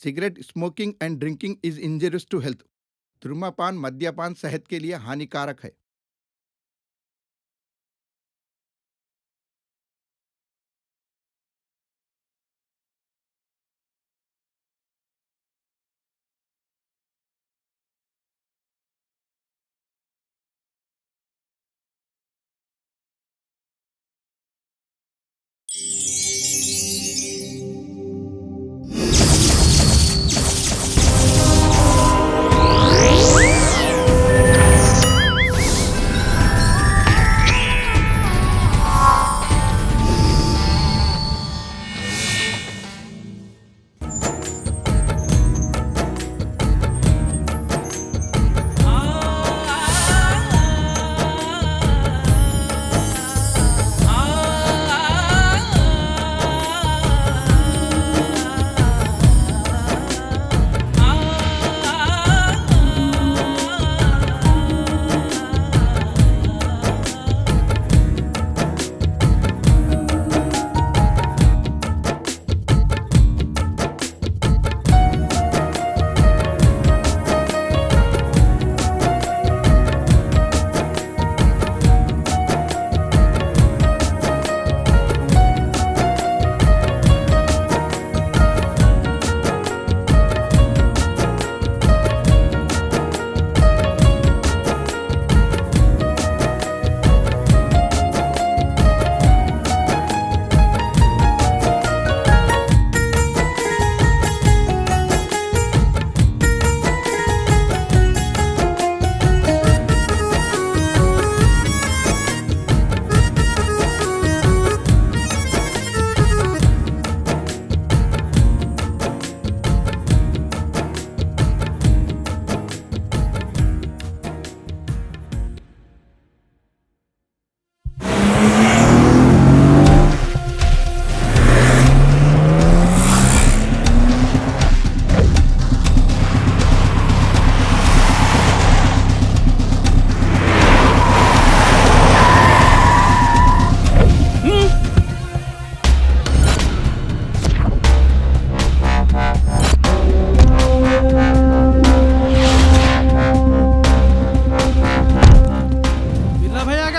Cigarette smoking and drinking is injurious to health. धूम्रपान मद्यपान सेहत के लिए हानिकारक है।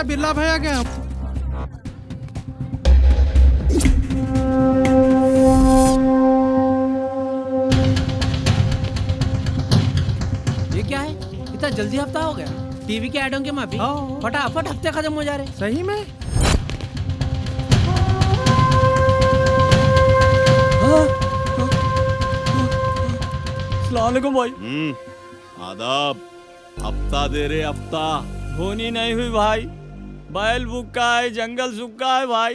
बिरला भैया क्या? ये क्या है? इतना जल्दी हफ्ता हो गया। टीवी के ऐडों के माफी फटाफट हफ्ते खत्म हो जा रहे। सही में? अस्सलामुअलैकुम भाई। आदाब। हफ्ता दे रहे हफ्ता। होनी नहीं हुई भाई, बैल भूखा है, जंगल सूखा है भाई।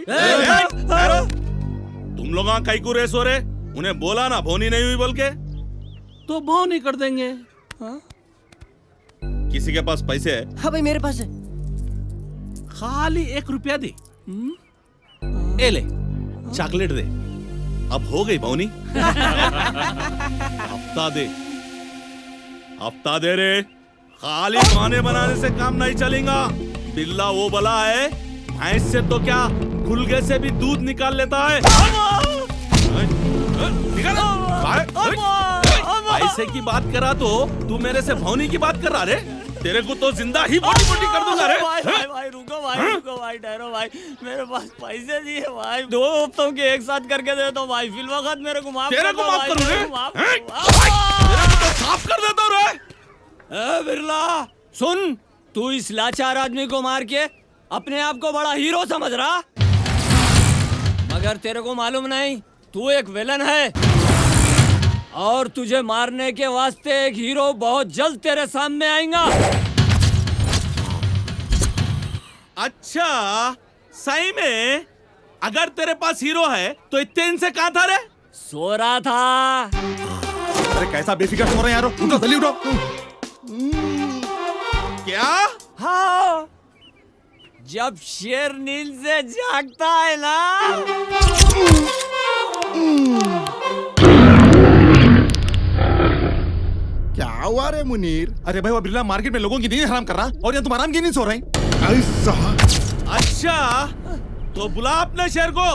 तुम लोग कई को रेस हो रहे? उन्हें बोला ना भोनी नहीं हुई बोल के। तो भो नहीं कर देंगे। किसी के पास पैसे है? हाँ भाई मेरे पास है। खाली 1 रुपया दे। ए ले चॉकलेट दे। अब हो गई भोनी। हफ्ता दे, हफ्ता दे रे। खाली बहाने बनाने से काम नहीं चलेगा। बिल्ला वो बला है, भैंस से तो क्या खुलगे से भी दूध निकाल लेता है। पैसे की बात करा तो तू मेरे से भौनी की बात कर रहा रे? तेरे को तो जिंदा ही बोटी बोटी कर दूंगा रे। भाई रुको भाई ठहरो भाई, मेरे पास पैसे दिए भाई, 2 हफ्तों के एक साथ करके दे दो भाई। फिल वक्त मेरे को माफ कर दो। तेरे को माफ करूं रे? तेरे को तो साफ कर देता हूं रे। बिरला सुन, तू इस लाचार आदमी को मार के अपने आप को बड़ा हीरो समझ रहा, मगर तेरे को मालूम नहीं तू एक विलन है और तुझे मारने के वास्ते एक हीरो बहुत जल्द तेरे सामने आएगा। अच्छा सही में? अगर तेरे पास हीरो है तो इतने इनसे कहाँ था रे? सो रहा था। अरे कैसा बेफिक्र सो रहे हैं यार? उठो जल्दी उठो। क्या? हाँ, जब शेर नींद से जागता है ना, क्या हुआ रे मुनीर? अरे भाई वो बिरला मार्केट में लोगों की नींद हराम कर रहा और यहाँ तुम आराम की नींद सो रहे हैं। अच्छा तो बुला अपने शेर को।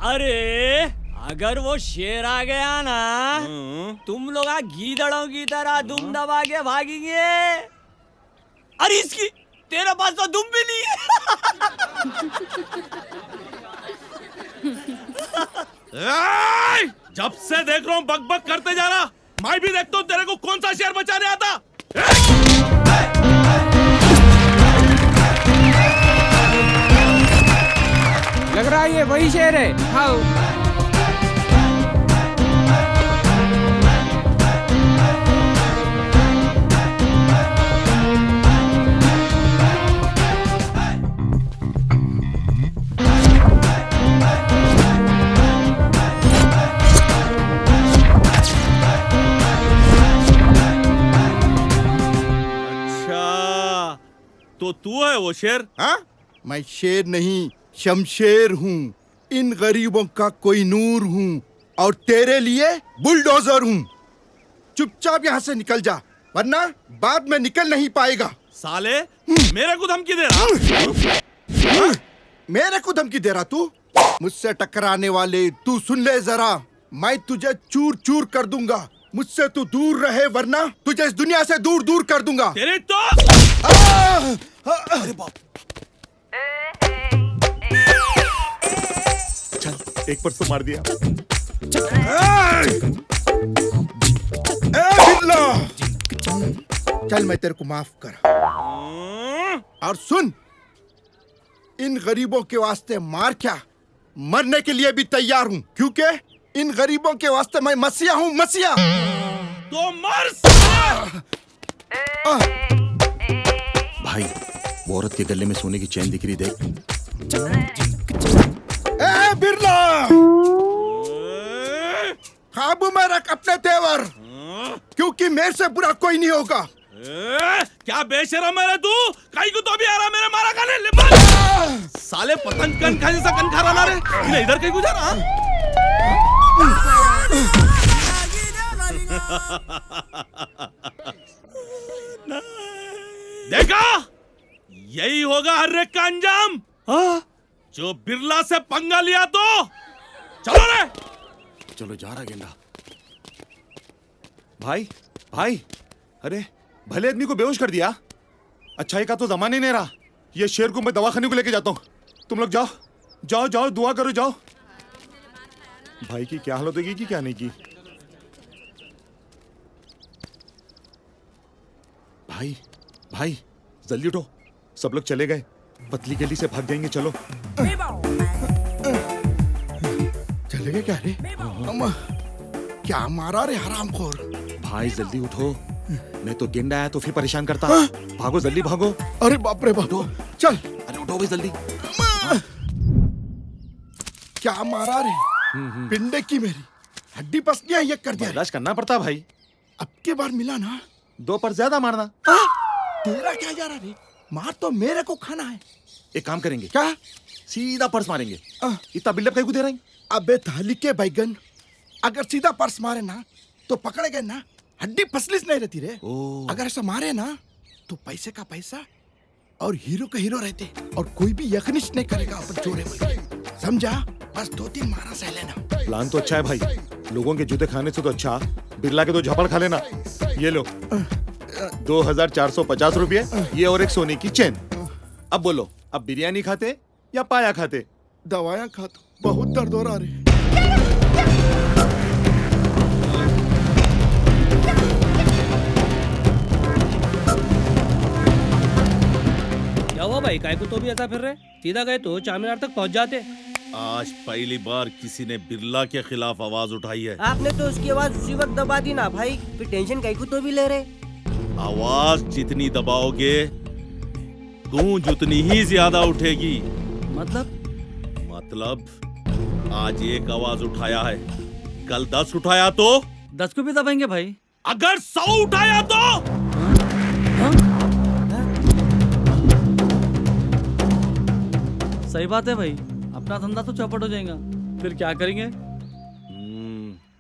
अरे अगर वो शेर आ गया ना, तुम लोग गीदड़ों की तरह दुम दबा के भागेंगे। अरे इसकी तेरे पास तो दुम भी नहीं है। जब से देख रहा हूँ बक बक करते जा रहा, मैं भी देखता हूँ तेरे को कौन सा शेर बचाने आता। लग रहा है ये वही शेर है। हाँ। तो तू है वो शेर? हाँ? मैं शेर नहीं, शमशेर हूँ। इन गरीबों का कोई नूर हूँ और तेरे लिए बुलडोजर हूँ। चुपचाप यहाँ से निकल जा, वरना बाद में निकल नहीं पाएगा। साले मेरे को धमकी दे रहा? मेरे को धमकी दे रहा तू? मुझसे टकराने वाले, तू सुन ले जरा, मैं तुझे चूर चूर कर दूंगा। मुझसे तू दूर रहे, वरना तुझे इस दुनिया से दूर दूर कर दूंगा। तेरे तो अरे बाप। चल एक पर तो मार दिया। बिल्ला, चल मैं तेरे को माफ कर। और सुन, इन गरीबों के वास्ते मार क्या, मरने के लिए भी तैयार हूँ, क्योंकि इन गरीबों के वास्ते मैं मसीहा हूँ, मसीहा। तो मर। भाई वो औरत के गले में सोने की चैन दिख रही, देख। ए बिरला, काबू में रख अपने तेवर, क्योंकि मेरे से बुरा कोई नहीं होगा। क्या बेशरम है तू? कहीं को तो भी आ रहा मेरे मारा खाने ले। साले पतंग कन खाने से कन खा रहा रे। इन्हें इधर कहीं गुजर रहा। देखा, यही होगा हर एक का अंजाम। जो बिरला से पंगा लिया तो चलो रे। चलो जा रहा गेंडा। भाई भाई, अरे भले आदमी को बेहोश कर दिया। अच्छाई का तो जमाना ही नहीं रहा। ये शेर को मैं दवाखाने को लेके जाता हूँ। तुम लोग जाओ जाओ जाओ, दुआ करो, जाओ। भाई की क्या हालत होगी कि क्या नहीं की। भाई भाई जल्दी उठो, सब लोग चले गए। पतली गली से भाग जाएंगे, चलो। चले गए क्या रे? अम्मा, क्या मारा रे हरामखोर। भाई जल्दी उठो, नहीं तो गेंडा आया तो फिर परेशान करता। भागो जल्दी भागो। अरे बाप रे बाप, चल। अरे उठो भाई जल्दी। क्या मारा रे? पिंडे की मेरी हड्डी पसलियां ये कर दिया। बर्दाश्त करना पड़ता भाई। अब के बार मिला ना, 2 पर ज्यादा मारना। तेरा क्या जा रहा रे? मार तो मेरे को खाना है। एक काम करेंगे, क्या? सीधा पर्स मारेंगे। इतना बिल्डअप कहीं को दे रहे हैं? अबे थाली के बैगन, अगर सीधा पर्स मारे ना तो पकड़े गए ना, हड्डी पसलिस नहीं रहती रे। अगर ऐसा मारे ना तो पैसे का पैसा और हीरो का हीरो रहते, और कोई भी यकनिश नहीं करेगा अपन चोरे में, समझा? बस 2-3 मारा सह लेना। प्लान तो अच्छा है भाई, लोगों के जूते खाने से तो अच्छा बिरला के 2 झापड़ खा लेना। ये लो 2450 रुपये, ये और एक सोने की चेन। अब बोलो, अब बिरयानी खाते या पाया खाते? दवाइयाँ खाता, बहुत दर्द हो रहा रे। क्या हुआ भाई, काय को तो भी ऐसा फिर रहे? सीधा गए तो चारमीनार तक पहुंच जाते। आज पहली बार किसी ने बिरला के खिलाफ आवाज उठाई है। आपने तो उसकी आवाज उसी वक्त दबा दी ना भाई, फिर टेंशन कहीं को तो भी ले रहे। आवाज जितनी दबाओगे गूंज उतनी ही ज्यादा उठेगी। मतलब आज 1 आवाज उठाया है, कल 10 उठाया तो 10 को भी दबाएंगे भाई। अगर 100 उठाया तो सही बात है भाई, अपना धंधा तो चौपट हो जाएगा, फिर क्या करेंगे?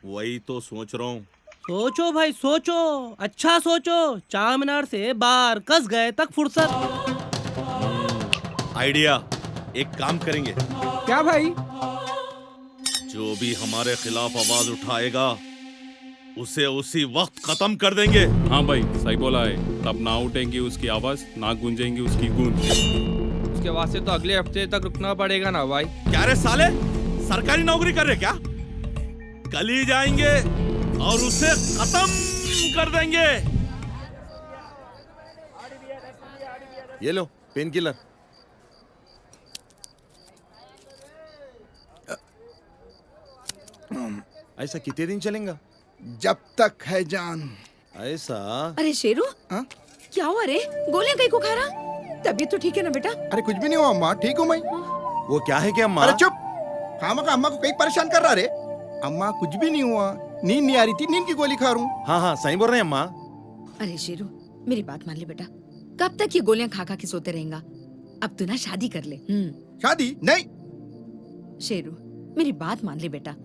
वही तो सोच रहा हूँ। सोचो भाई सोचो, अच्छा सोचो। चारमीनार से बाहर कस गए तक फुर्सत। आइडिया, एक काम करेंगे। क्या भाई? जो भी हमारे खिलाफ आवाज उठाएगा उसे उसी वक्त खत्म कर देंगे। हाँ भाई सही बोला है। तब ना उठेंगी उसकी आवाज, ना गूंजेंगी उसकी गूंज। उसके वास्ते तो अगले हफ्ते तक रुकना पड़ेगा ना भाई। क्या रे साले, सरकारी नौकरी कर रहे क्या? कल ही जाएंगे और उसे खत्म कर देंगे। ये लो पेन किलर। ऐसा कितने दिन चलेगा? जब तक है जान। ऐसा? अरे शेरू, हाँ? क्या हुआ रे? गोलियां कहीं को खा रहा? तबीयत तो ठीक है ना बेटा? अरे कुछ भी नहीं हुआ अम्मा, ठीक हूँ मैं। वो क्या है क्या अम्मा? अरे चुप, खामखा अम्मा को कहीं परेशान कर रहा रे। अम्मा कुछ भी नहीं हुआ, नींद नहीं आ रही थी, नींद की गोली खा रहा हूँ। हाँ हाँ सही बोल रहे हैं अम्मा। अरे शेरू, मेरी बात मान ले बेटा। कब तक ये गोलियां खा खा के सोते रहेगा? अब तू ना शादी कर ले। शादी नहीं। शेरू, मेरी बात मान ले बेटा।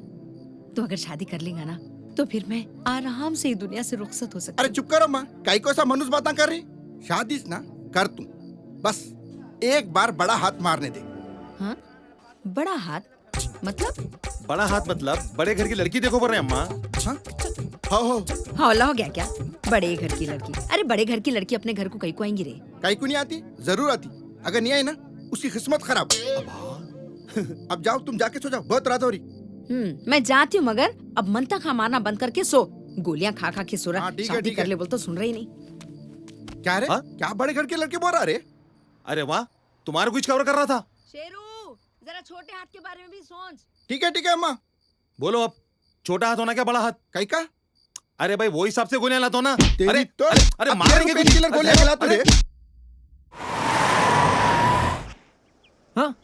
तू अगर शादी कर लेगा ना तो फिर मैं आराम से दुनिया से रुखसत हो सकती। अरे चुप करो माँ, काई को ऐसा मनुष्य बातें कर रही। शादी ना कर तू, बस एक बार बड़ा हाथ मारने दे। हाँ? बड़ा हाथ मतलब? बड़ा हाथ मतलब बड़े घर की लड़की देखो बोल रहे हैं अम्मा। हाँ? हो हौला हो गया क्या? बड़े घर की लड़की? अरे बड़े घर की लड़की अपने घर को कहीं को आएंगी रे? काई को नहीं आती? जरूर आती। अगर नहीं आई ना उसकी किस्मत खराब। अब जाओ, तुम जाके सो जाओ, बहुत रात हो रही। मैं जाती हूँ, मगर अब मनता खा मारना बंद करके सो। गोलियां खा खा के सो रहा। हाँ, ठीक है, शादी ठीक कर है। ले बोल तो सुन रही नहीं। क्या रे? हाँ? क्या बड़े घर के लड़के बोल रहा रे? अरे वाह, तुम्हारा कुछ कवर कर रहा था। शेरू, जरा छोटे हाथ के बारे में भी सोच। ठीक है अम्मा। बोलो अब, छोटा हाथ होना क्या बड़ा हाथ? काई का? अरे भाई वो हिसाब से गोलियां लाता हो ना। तेरी अरे तो अरे मारेंगे पेन किलर गोलियां खिलाते रे। हाँ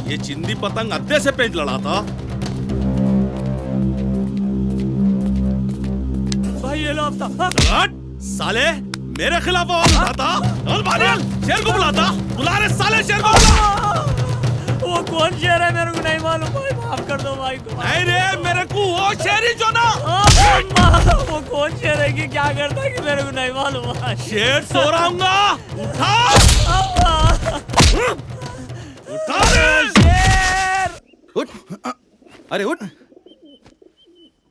ये चिंदी पतंग अद्दे से पेंच लड़ा था। भाई ये लो हफ्ता। हट, साले मेरे खिलाफ आवाज उठाता। शेर को बुलाता। बुला रहे साले शेर को बुला। वो कौन शेर है मेरे को नहीं मालूम भाई, माफ कर दो भाई को। नहीं रे, मेरे को वो शेर ही जो ना। वो कौन शेर है कि क्या करता है कि मेरे को नहीं मालूम। शेर सो रहा हूँ। उठा उठा रे शेर। उठ। अरे उठ।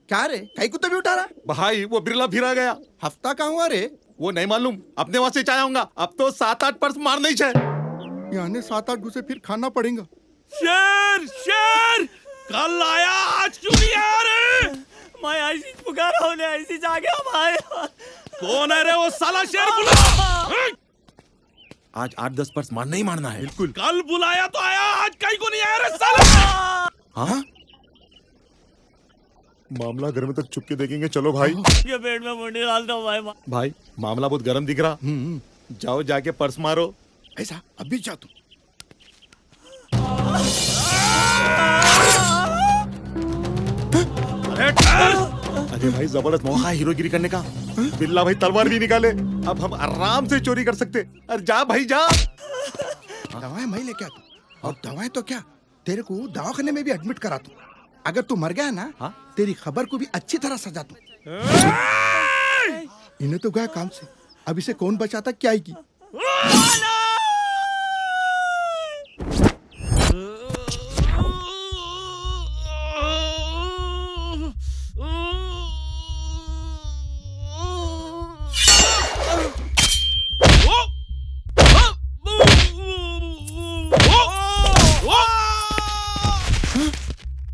क्या रे? काई को तो भी उठा रहा? भाई वो बिरला फिरा गया। हफ्ता कहाँ हुआ रे? वो नहीं मालूम, अपने वहां से चाहे होगा। अब तो 7-8 पर्स मार नहीं चाहिए। यानी 7-8 घुसे फिर खाना पड़ेगा। शेर शेर कल आया, आज क्यों नहीं आया रे? मैं ऐसी पुकारा हूँ, ऐसी जाके भाई। कौन है रे वो साला शेर? बुला। आज 8-10 पर्स मारना ही मारना है। बिल्कुल। कल बुलाया तो आया, आज कहीं को नहीं आया रे साला। हाँ? मामला घर में तक चुप के देखेंगे। चलो भाई। ये पेट में मुंडी डालता हूँ भाई। भाई मामला बहुत गर्म दिख रहा। जाओ जाके पर्स मारो। ऐसा अभी जा तू। अरे भाई जबरदस्त मौका है हीरोगिरी करने का। बिल्ला भाई तलवार भी निकाले, अब हम आराम से चोरी कर सकते। अरे जा भाई जा। दवाएं मैं लेके आता। और दवाएं तो क्या, तेरे को दवाखाने में भी एडमिट करा दूं। अगर तू मर गया ना, हाँ? तेरी खबर को भी अच्छी तरह सजा दूं। इन्हें तो गया काम से, अब इसे कौन बचाता क्या की।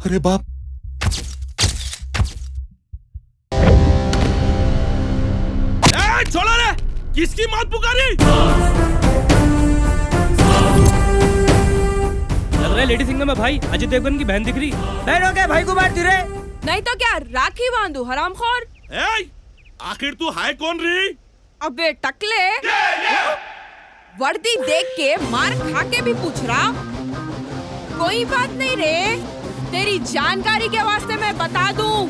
अरे बाप। छोड़ा रे, किसकी मौत पुकारी? लग रहा है लेडी सिंगर में भाई अजय देवगन की बहन दिख रही। बहनों के भाई को मारती रे। नहीं तो क्या, राखी बांधू हरामखोर। आखिर तू है कौन री? अबे टकले, वर्दी देख के मार खा के भी पूछ रहा। कोई बात नहीं रे, तेरी जानकारी के वास्ते मैं बता दूं,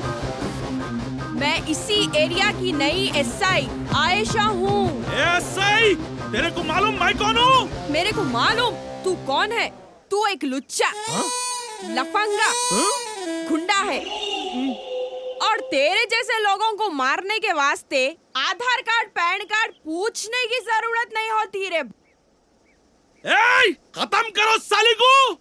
मैं इसी एरिया की नई एसआई आयशा हूँ। एसआई? तेरे को मालूम मैं कौन हूँ? मेरे को मालूम तू कौन है। तू एक लुच्चा, लफंगा, गुंडा है और और तेरे जैसे लोगों को मारने के वास्ते आधार कार्ड पैन कार्ड पूछने की जरूरत नहीं होती रे। ए, खत्म करो साली को।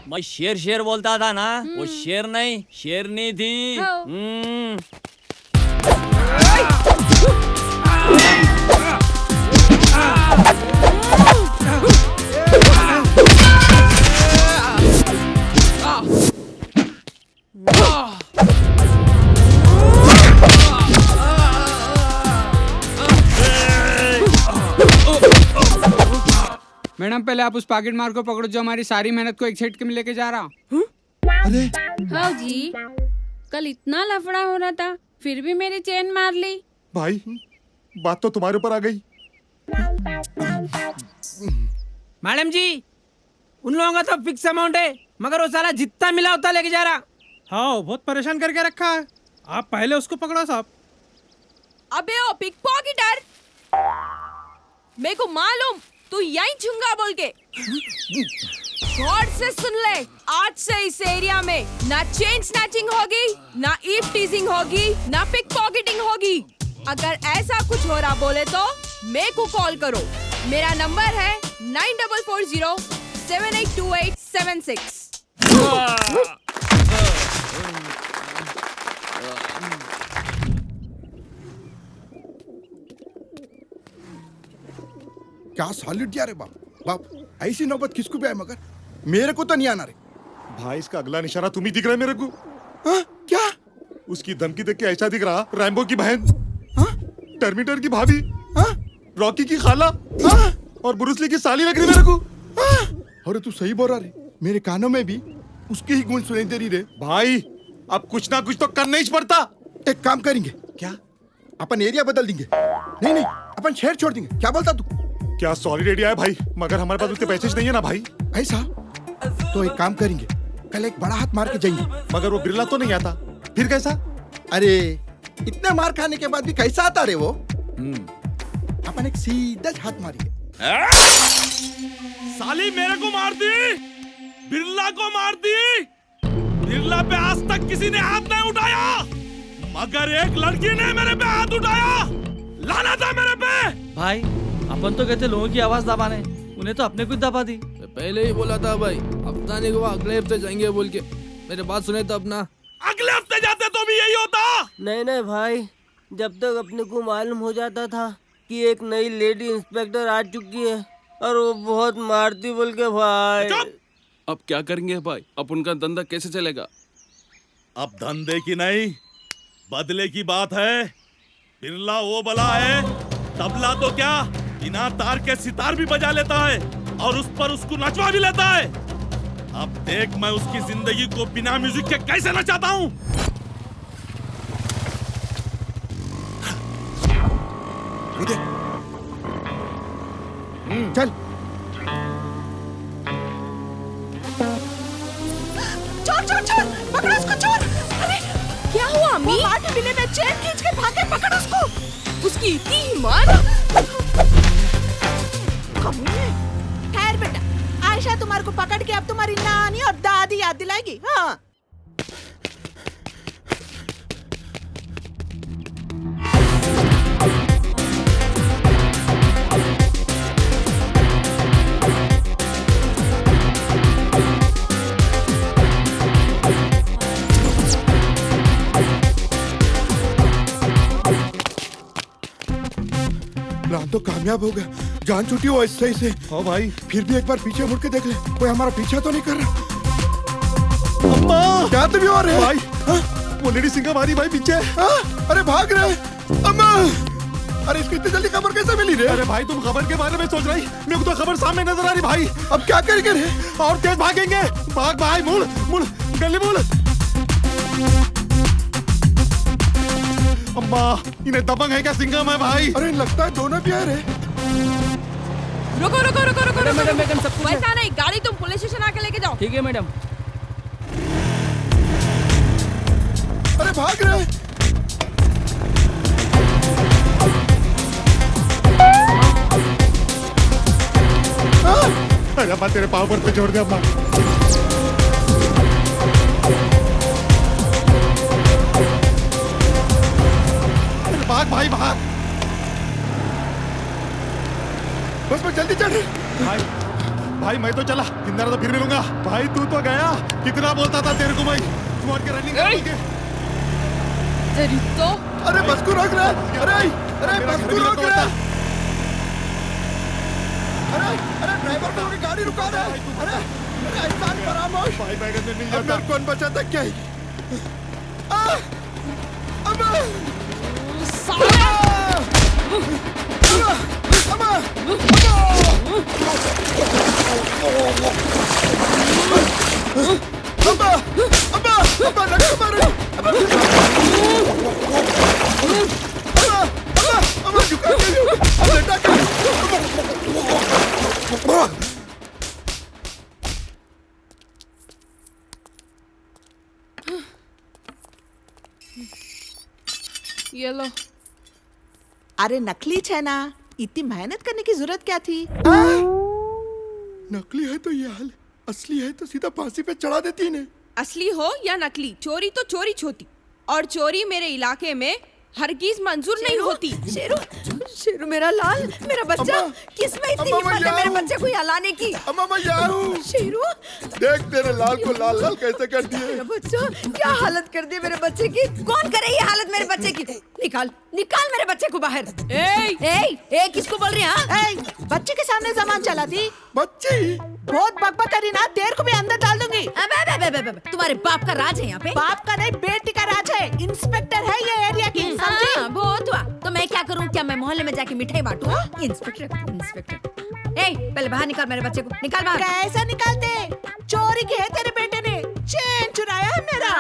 मैं शेर शेर बोलता था ना, वो शेर नहीं शेरनी थी। मैडम पहले आप उस पॉकेट मार को पकड़ो जो हमारी सारी मेहनत को एक झटके में लेके जा रहा। अरे हाँ जी, कल इतना लफड़ा हो रहा था फिर भी मेरी चेन मार ली। भाई बात तो तुम्हारे ऊपर आ गई। मैडम जी उन लोगों का तो फिक्स अमाउंट है, मगर वो साला जितना मिला उतना लेके जा रहा। हाँ बहुत परेशान करके रखा है। आप पहले उसको पकड़ो साहब। अबे ओ पिक पॉकेटर, मेरे को मालूम तू यही छुंगा बोल के। गौर से सुन ले, आज से इस एरिया में ना चेन स्नैचिंग होगी, ना ईव टीजिंग होगी, ना पिक पॉकेटिंग होगी। अगर ऐसा कुछ हो रहा बोले तो मेरे को कॉल करो। मेरा नंबर है 9440782876। क्या सॉलिड दिया रे बाप। बाप ऐसी नौबत किसको भी आए मगर मेरे को तो नहीं आना रे। भाई इसका अगला निशाना तुम ही दिख रहा है मेरे को। हाँ? क्या? उसकी धमकी देख के ऐसा दिख रहा, रैम्बो की बहन, टर्मिनेटर की भाभी, रॉकी की खाला और ब्रूस ली की साली लग रही मेरे को। अरे तू सही बोल रहा रे, मेरे कानों में भी उसकी ही गूंज सुनाई दे रही रे। भाई अब कुछ ना कुछ तो करना ही पड़ता। एक काम करेंगे, क्या? अपन एरिया बदल देंगे। नहीं नहीं, अपन शहर छोड़ देंगे। क्या बोलता तू? क्या सॉलिड आइडिया है भाई, मगर हमारे पास उतने पैसे नहीं है ना भाई। ऐसा तो एक काम करेंगे, कल एक बड़ा हाथ मार के जाएंगे। मगर वो बिरला तो नहीं आता, फिर कैसा? अरे इतने मार खाने के बाद भी कैसा आता रे वो। अपन एक सीधा हाथ मारेंगे। साली मेरे को मार दी, बिरला को मार दी। बिरला पे आज तक किसी ने हाथ नहीं उठाया, मगर एक लड़की ने मेरे पे हाथ उठाया। लाना था मेरे पे। भाई अपन तो कहते लोगों की आवाज दबाने, उन्हें तो अपने कुछ दबा दी। पहले ही बोला था भाई, हफ्ता नहीं हुआ अगले हफ्ते जाएंगे बोल के। मेरे बात सुने तब ना। अगले हफ्ते जाते तो भी यही होता। नहीं नहीं भाई, जब तक अपने को मालूम हो जाता था कि एक नई लेडी इंस्पेक्टर आ चुकी है और वो बहुत मारती बोल के भाई। अब क्या करेंगे भाई, अब उनका धंधा कैसे चलेगा? अब धंधे की नहीं बदले की बात है। बिरला वो बला है, तबला तो क्या बिना तार के सितार भी बजा लेता है और उस पर उसको नचवा भी लेता है। अब देख मैं उसकी जिंदगी को बिना म्यूजिक के कैसे नचाता हूँ। चल चोर चोर चोर, पकड़ो उसको चोर। अरे क्या हुआ अम्मी? मार के बिले में चेन खींच के भागे, पकड़ो उसको। उसकी इतनी हिम्मत। खैर बेटा, आयशा तुम्हारे को पकड़ के अब तुम्हारी नानी और दादी याद दिलाएगी। हाँ प्लान तो कामयाब हो गया। जान छूटी हो ऐसे से। हाँ भाई। फिर भी एक बार पीछे मुड़ के देख ले, कोई हमारा पीछा तो नहीं कर रहा। अम्मा क्या तुम और है भाई? वो लेडी सिंह हमारी भाई पीछे। अरे भाग रहे अम्मा। अरे इसको इतनी जल्दी खबर कैसे मिली रे? अरे भाई तुम खबर के बारे में सोच रही, मेरे को तो खबर सामने नजर आ रही भाई। अब क्या करेंगे रे? और तेज भागेंगे। भाग भाई, मुड़ मुड़ गली मुड़। अम्मा इन्हें दबंग है क्या सिंघम है भाई? अरे लगता है दोनों भी आ रहे। रुको रुको रुको रुको रुको। मैडम सब कुछ है। वैसा नहीं, गाड़ी तुम पुलिस स्टेशन आके लेके जाओ। ठीक है मैडम। अरे भाग रहे। अरे अम्मा तेरे पाँव पर पे छोड़ दे अम्मा। भाग भाई भाग। बस मैं जल्दी चढ़। भाई भाई मैं तो चला, जिंदा तो फिर मिलूंगा। भाई तू तो गया, कितना बोलता था तेरे को मैं, तू के रनिंग कर। तेरी तो। अरे बस को रोक रहे। अरे बस को रोक रहे। अरे ड्राइवर को गाड़ी रुका रहे। अरे ऐसा फरामोश। भाई बैगन में मिल अब जाता। मेरे कौन बचा था क्या? ये लो। अरे नकली है ना, इतनी मेहनत करने की जरूरत क्या थी? नकली है तो ये हाल, असली है तो सीधा फांसी पे चढ़ा देती इन्हें। असली हो या नकली, चोरी तो चोरी होती, और चोरी मेरे इलाके में हरगिज मंजूर नहीं होती। शेरू, शेरू मेरा लाल, मेरा बच्चा, किसमें इतनी हिम्मत है मेरे बच्चे को यहाँ लाने की? अम्मा मैं यहाँ हूँ। शेरू, देख तेरे लाल को लाल लाल कैसे कर दिए। मेरा बच्चा, क्या हालत कर दी मेरे बच्चे की? कौन करे ये हालत मेरे बच्चे की? निकाल, निकाल मेरे बच्चे को बाहर। ए, किसको बोल रही है? बच्चे के सामने जबान चलाती? बच्ची बहुत बकबक करी ना, तेरे को भी अंदर डाल दूंगी। तुम्हारे बाप का राज है यहाँ पे? बाप का नहीं, बेटी का राज है। इंस्पेक्टर है ये एरिया की, समझी? बहुत हुआ। तो मैं क्या करूँ? क्या मैं मोहल्ले में जाके मिठाई बांटूं? इंस्पेक्टर। पहले बाहर निकाल मेरे बच्चे को, निकाल बाहर। कैसा निकालते? चोरी की है तेरे बेटे ने, चेन चुराया है मेरा।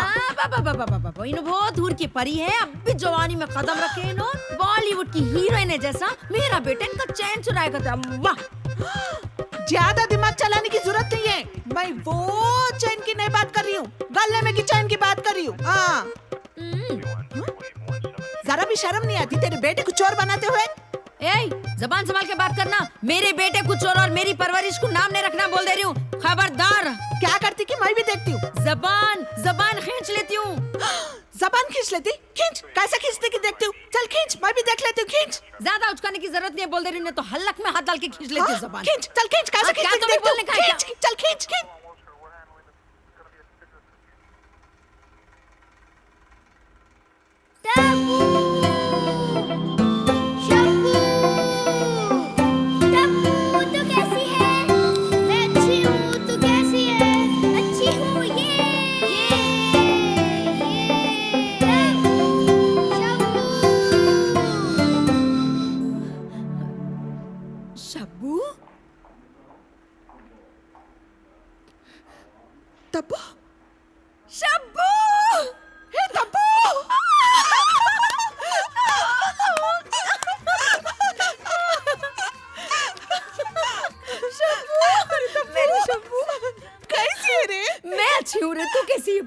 बाबा इन्हों बहुत दूर की परी है, अब भी जवानी में कदम रखे इन्हों। बॉलीवुड की हीरोइन है जैसा, मेरा बेटा इनका चैन चुराएगा था। वाह, ज्यादा दिमाग चलाने की जरूरत नहीं है। मैं वो चैन की नहीं बात कर रही हूँ, गले में की चैन की बात कर रही हूँ। जरा भी शर्म नहीं आती तेरे बेटे को चोर बनाते हुए? जबान संभाल के बात करना। मेरे बेटे को चोर और मेरी परवरिश को नाम नहीं रखना बोल दे रही हूँ, खबरदार। क्या करती कि मैं भी देखती हूँ। जबान खींच लेती हूँ। जबान खींच लेती? खींच, कैसा खींचने की देखती हूँ? चल खींच, मैं भी देख लेती हूँ। खींच। ज्यादा उचकाने की जरूरत नहीं है बोल दे रही हूँ, तो हल्लक में हाथ डाल के खींच लेती हूँ जबान। खींच, चल खींच, कैसा खींचने की देखती हूँ? खींच, चल खींच।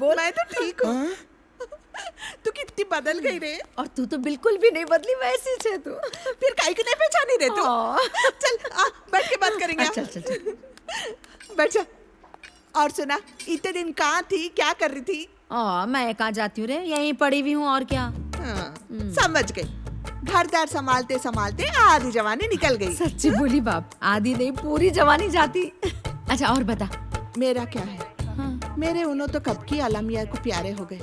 मैं तो ठीक हूँ। तू कितनी बदल गई रे। और तू तो बिल्कुल भी नहीं बदली, वैसी छे तू। फिर काहे को नहीं पहचानी रे तू? चल बैठ के बात करेंगे। चल बैठ जा। और सुना, इतने दिन कहाँ थी, क्या कर रही थी? मैं कहाँ जाती हूँ रे, यहीं पड़ी हुई हूँ, और क्या। समझ गई, घरदार संभालते संभालते आधी जवानी निकल गई। सच्ची बोली बाप, आधी नहीं पूरी जवानी जाती। अच्छा और बता। मेरा क्या है? मेरे उन्हों तो कब की आलमिया को प्यारे हो गए।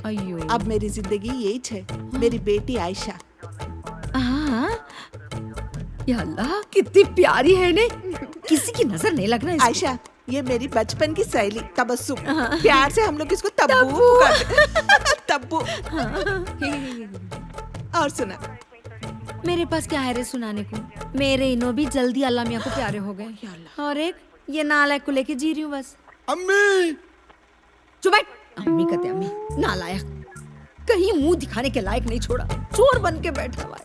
अब मेरी जिंदगी यही है। मेरी बेटी आयशा। या अल्लाह कितनी प्यारी है ने, किसी की नजर नहीं लगना इसको। आयशा, ये मेरी बचपन की सहेली तबस्सुम, प्यार से हम लोग इसको तब्बू पुकारते। तब्बू। और सुना, मेरे पास क्या है रे सुनाने को। मेरे इनो भी जल्दी अल्लाह मियाँ को प्यारे हो गए, और एक ये नालायक को लेके जी रही हूँ बस। अम्मी चुप बैठ। अम्मी कहते अम्मी, नालायक, कहीं मुंह दिखाने के लायक नहीं छोड़ा, चोर बन के बैठा हुआ है।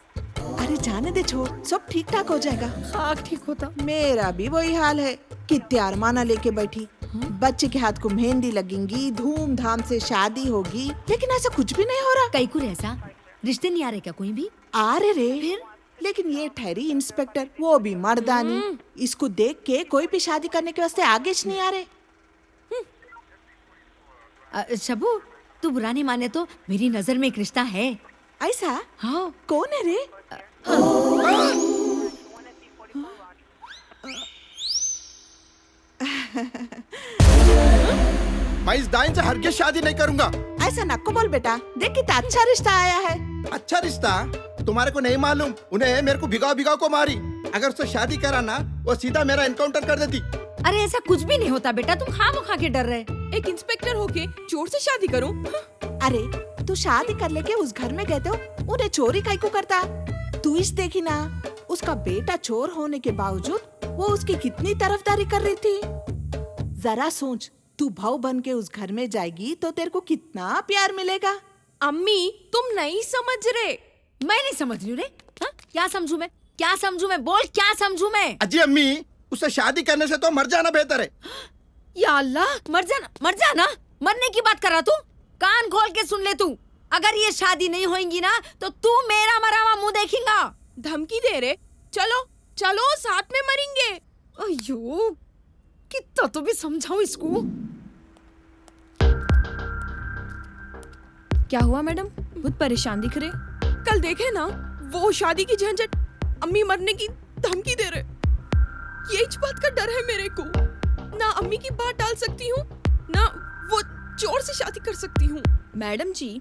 अरे जाने दे, छोड़, सब ठीक ठाक हो जाएगा। खाक ठीक होता। मेरा भी वही हाल है कि तैयार माना लेके बैठी, बच्चे के हाथ को मेहंदी लगेंगी, धूमधाम से शादी होगी, लेकिन ऐसा कुछ भी नहीं हो रहा। कई कुछ ऐसा रिश्ते नहीं आ रहे क्या कोई भी? आ रहे रे, फिर लेकिन ये ठहरी इंस्पेक्टर, वो भी मर्दानी, इसको देख के कोई भी शादी करने के वास्ते आगे नहीं आ रहे। शबू, तू बुरा नहीं माने तो मेरी नजर में एक रिश्ता है। ऐसा? हाँ। कौन है रे? मैं इस दाइन से हरगिज शादी नहीं करूंगा। ऐसा नक्को बोल बेटा, देख कितना अच्छा रिश्ता आया है। अच्छा रिश्ता? तुम्हारे को नहीं मालूम, उन्हें मेरे को भिगाव भिगाव को मारी। अगर उससे शादी करा ना, वो सीधा मेरा एनकाउंटर कर देती। अरे ऐसा कुछ भी नहीं होता बेटा, तुम खामोखा के डर रहे। एक इंस्पेक्टर होके चोर से शादी करूं? अरे तू शादी कर लेके उस घर में गए तो उन्हें चोरी काहे को करता? तू इस देखी ना, उसका बेटा चोर होने के बावजूद वो उसकी कितनी तरफदारी कर रही थी। जरा सोच, तू भाव बन के उस घर में जाएगी तो तेरे को कितना प्यार मिलेगा। अम्मी, तुम नहीं समझ रहे। मैं नहीं समझ रही हूँ रे। हाँ? क्या समझू मैं, क्या समझू मैं, बोल क्या समझू मैं? अजी अम्मी, उससे शादी करने से तो मर जाना बेहतर है। या अल्लाह, मर जाना, मरने की बात कर रहा तू? कान खोल के सुन ले तू, अगर ये शादी नहीं होगी ना तो तू मेरा मरा हुआ मुंह देखेगा। धमकी दे रहे? चलो चलो, साथ में मरेंगे। अयो, कितना तो भी समझाऊं इसको। क्या हुआ मैडम, बहुत परेशान दिख रहे? कल देखे ना, वो शादी की झंझट, अम्मी मरने की धमकी दे रहे। ये इस बात का डर है मेरे को, ना अम्मी की बात टाल सकती हूँ, ना वो चोर से शादी कर सकती हूँ। मैडम जी,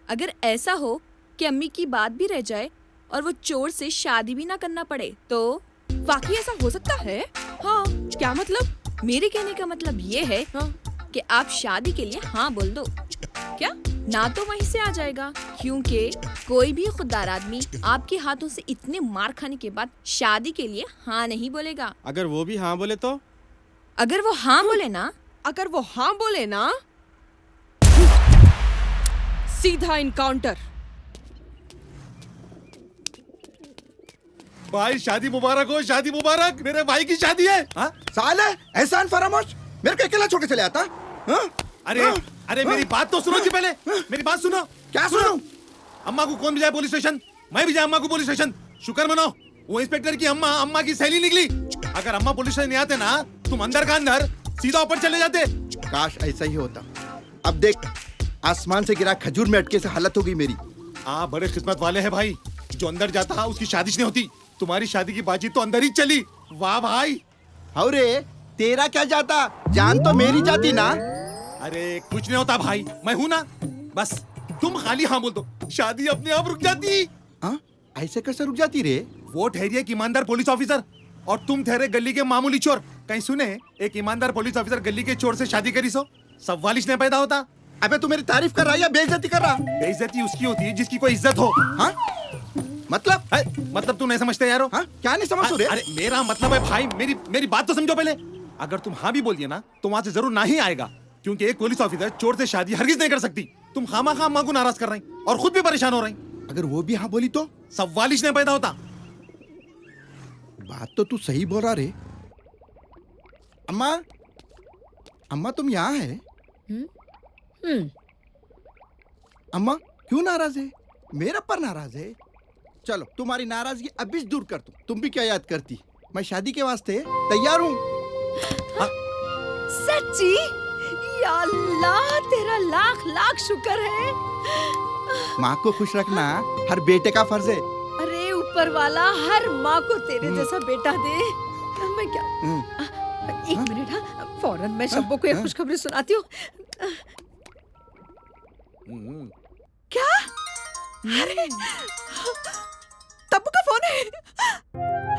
अगर ऐसा हो कि अम्मी की बात भी रह जाए और वो चोर से शादी भी ना करना पड़े तो? वाकई ऐसा हो सकता है? हाँ। क्या मतलब? मेरे कहने का मतलब ये है कि आप शादी के लिए हाँ बोल दो। क्या? ना तो वहीं से आ जाएगा, क्योंकि कोई भी खुददार आदमी आपके हाथों से इतने मार खाने के बाद शादी के लिए हाँ नहीं बोलेगा। अगर वो भी हाँ बोले तो? अगर वो हाँ बोले ना, अगर वो हाँ बोले ना, सीधा इनकाउंटर। भाई शादी मुबारक हो, शादी मुबारक, मेरे भाई की शादी है। हाँ? साले एहसान फरामोश, मेरे को अकेला छोड़ के चले आता। हाँ? अरे हाँ? अरे मेरी बात तो सुनो जी, पहले मेरी बात सुनो। क्या सुनो? अम्मा को कौन भी जाए पुलिस स्टेशन? मैं भी जाए अम्मा को पुलिस स्टेशन। शुक्र मनाओ, वो इंस्पेक्टर की अम्मा की सहेली निकली। अगर अम्मा पुलिस स्टेशन नहीं आते ना, तुम अंदर का अंदर सीधा ऊपर चले जाते। काश ऐसा ही होता। अब देख, आसमान से गिरा खजूर में अटके से हालत हो गई मेरी। हाँ, बड़े किस्मत वाले हैं भाई, जो अंदर जाता उसकी शादी नहीं होती। तुम्हारी शादी की बातचीत तो अंदर ही चली। वाह भाई। अरे तेरा क्या जाता, जान तो मेरी जाती ना। अरे कुछ नहीं होता भाई, मैं हूं ना, बस तुम खाली हाँ बोल दो, शादी अपने आप रुक जाती। हाँ? ऐसे कैसे रुक जाती रे? वो ठहरी एक ईमानदार पुलिस ऑफिसर और तुम ठहरे गली के मामूली चोर। कहीं सुने एक ईमानदार पुलिस ऑफिसर गली के चोर से शादी करी सो? सवालिश नहीं पैदा होता। अबे तू मेरी तारीफ कर रहा है या बेइज्जती कर रहा? बेइज्जती उसकी होती है जिसकी कोई इज्जत हो। हाँ? मतलब तू नहीं समझते यारो? हाँ? क्या नहीं समझ रहे? अरे मेरा मतलब है भाई, मेरी बात तो समझो पहले। अगर तुम हाँ भी बोल दिए ना तो वहां से जरूर ना ही आएगा, क्योंकि एक पुलिस ऑफिसर चोर से शादी हरगिज नहीं कर सकती। तुम खामा अम्मा को नाराज कर रहे हैं और खुद भी परेशान हो रहे हैं। अगर वो भी हाँ बोली तो? सवालिश नहीं पैदा होता। बात तो तू सही बोल रहा रे। अम्मा तुम यहाँ है? अम्मा क्यों नाराज है? मेरे पर नाराज है? चलो तुम्हारी नाराजगी अभी दूर कर दूं। तुम भी क्या याद करती, मैं शादी के वास्ते तैयार हूँ। सच्ची? या अल्लाह, तेरा लाख लाख शुक्र है। माँ को खुश रखना हर बेटे का फर्ज है। अरे ऊपर वाला हर माँ को तेरे जैसा बेटा दे। मैं क्या एक मिनट, हाँ फौरन मैं शब्बो को एक खुशखबरी सुनाती हूँ। क्या? अरे तब्बू का फोन है।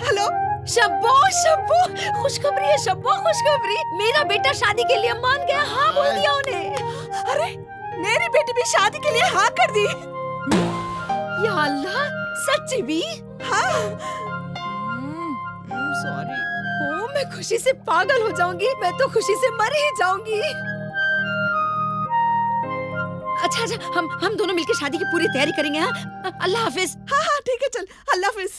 हेलो शब्बो शब्बो, खुशखबरी है शब्बो, खुशखबरी। मेरा बेटा शादी के लिए मान गया, हाँ बोल दिया उन्हें। अरे मेरी बेटी भी शादी के लिए हाँ कर दी। या अल्लाह, सच्ची भी? हाँ। सॉरी। ओ, मैं खुशी से पागल हो जाऊंगी, मैं तो खुशी से मर ही जाऊंगी। अच्छा, हम दोनों मिलकर शादी की पूरी तैयारी करेंगे। हाँ, अल्लाह हाफिज। हाँ हाँ ठीक है, चल अल्लाह हाफिज।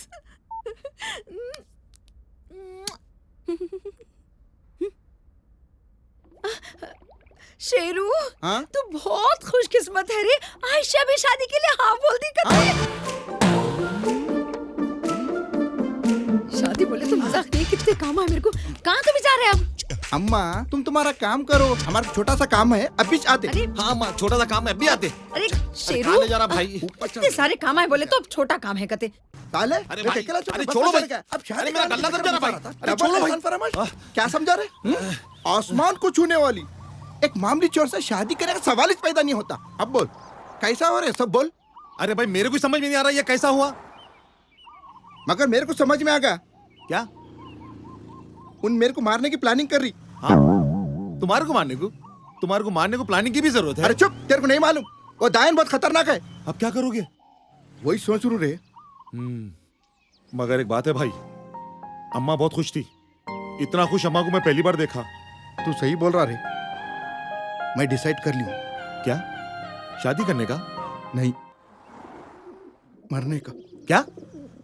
शेरू, हाँ? तू बहुत खुशकिस्मत है रे। आयशा भी शादी के लिए हाँ बोल दी करते। शादी बोले तो मजाक नहीं, कितने काम है मेरे को। कहाँ तुम जा रहे हैं अब? अम्मा तुम तुम्हारा काम करो, हमारा छोटा सा काम है, अभी आते। हाँ अम्मा, छोटा सा काम है, अभी आते। अरे शेरू, कहाँ ले जा रहा भाई? इतने सारे काम है बोले तो अब छोटा काम है कहते। साले, अरे भाई, अरे छोड़ो भाई। अब अरे मेरा गल्ला समझा ना भाई। अरे छोड़ो भाई। क्या समझा रहे? आसमान को छूने वाली एक मामूली चोर से शादी करने का सवाल ही पैदा नहीं होता। अब बोल कैसा हो रहे सब बोल। अरे भाई मेरे को समझ में नहीं आ रहा ये कैसा हुआ। मगर मेरे को समझ में आ गया। क्या? उन मेरे को मारने की प्लानिंग कर रही। हाँ? तुम्हारे को मारने को प्लानिंग की भी जरूरत है। अरे चुप, तेरे को नहीं मालूम वो दायन बहुत खतरनाक है। अब क्या करोगे? वही सोच रू रे। मगर एक बात है भाई, अम्मा बहुत खुश थी। इतना खुश अम्मा को मैं पहली बार देखा। तू सही बोल रहा रे। मैं डिसाइड कर लिया। क्या? शादी करने का? नहीं, मरने का। क्या?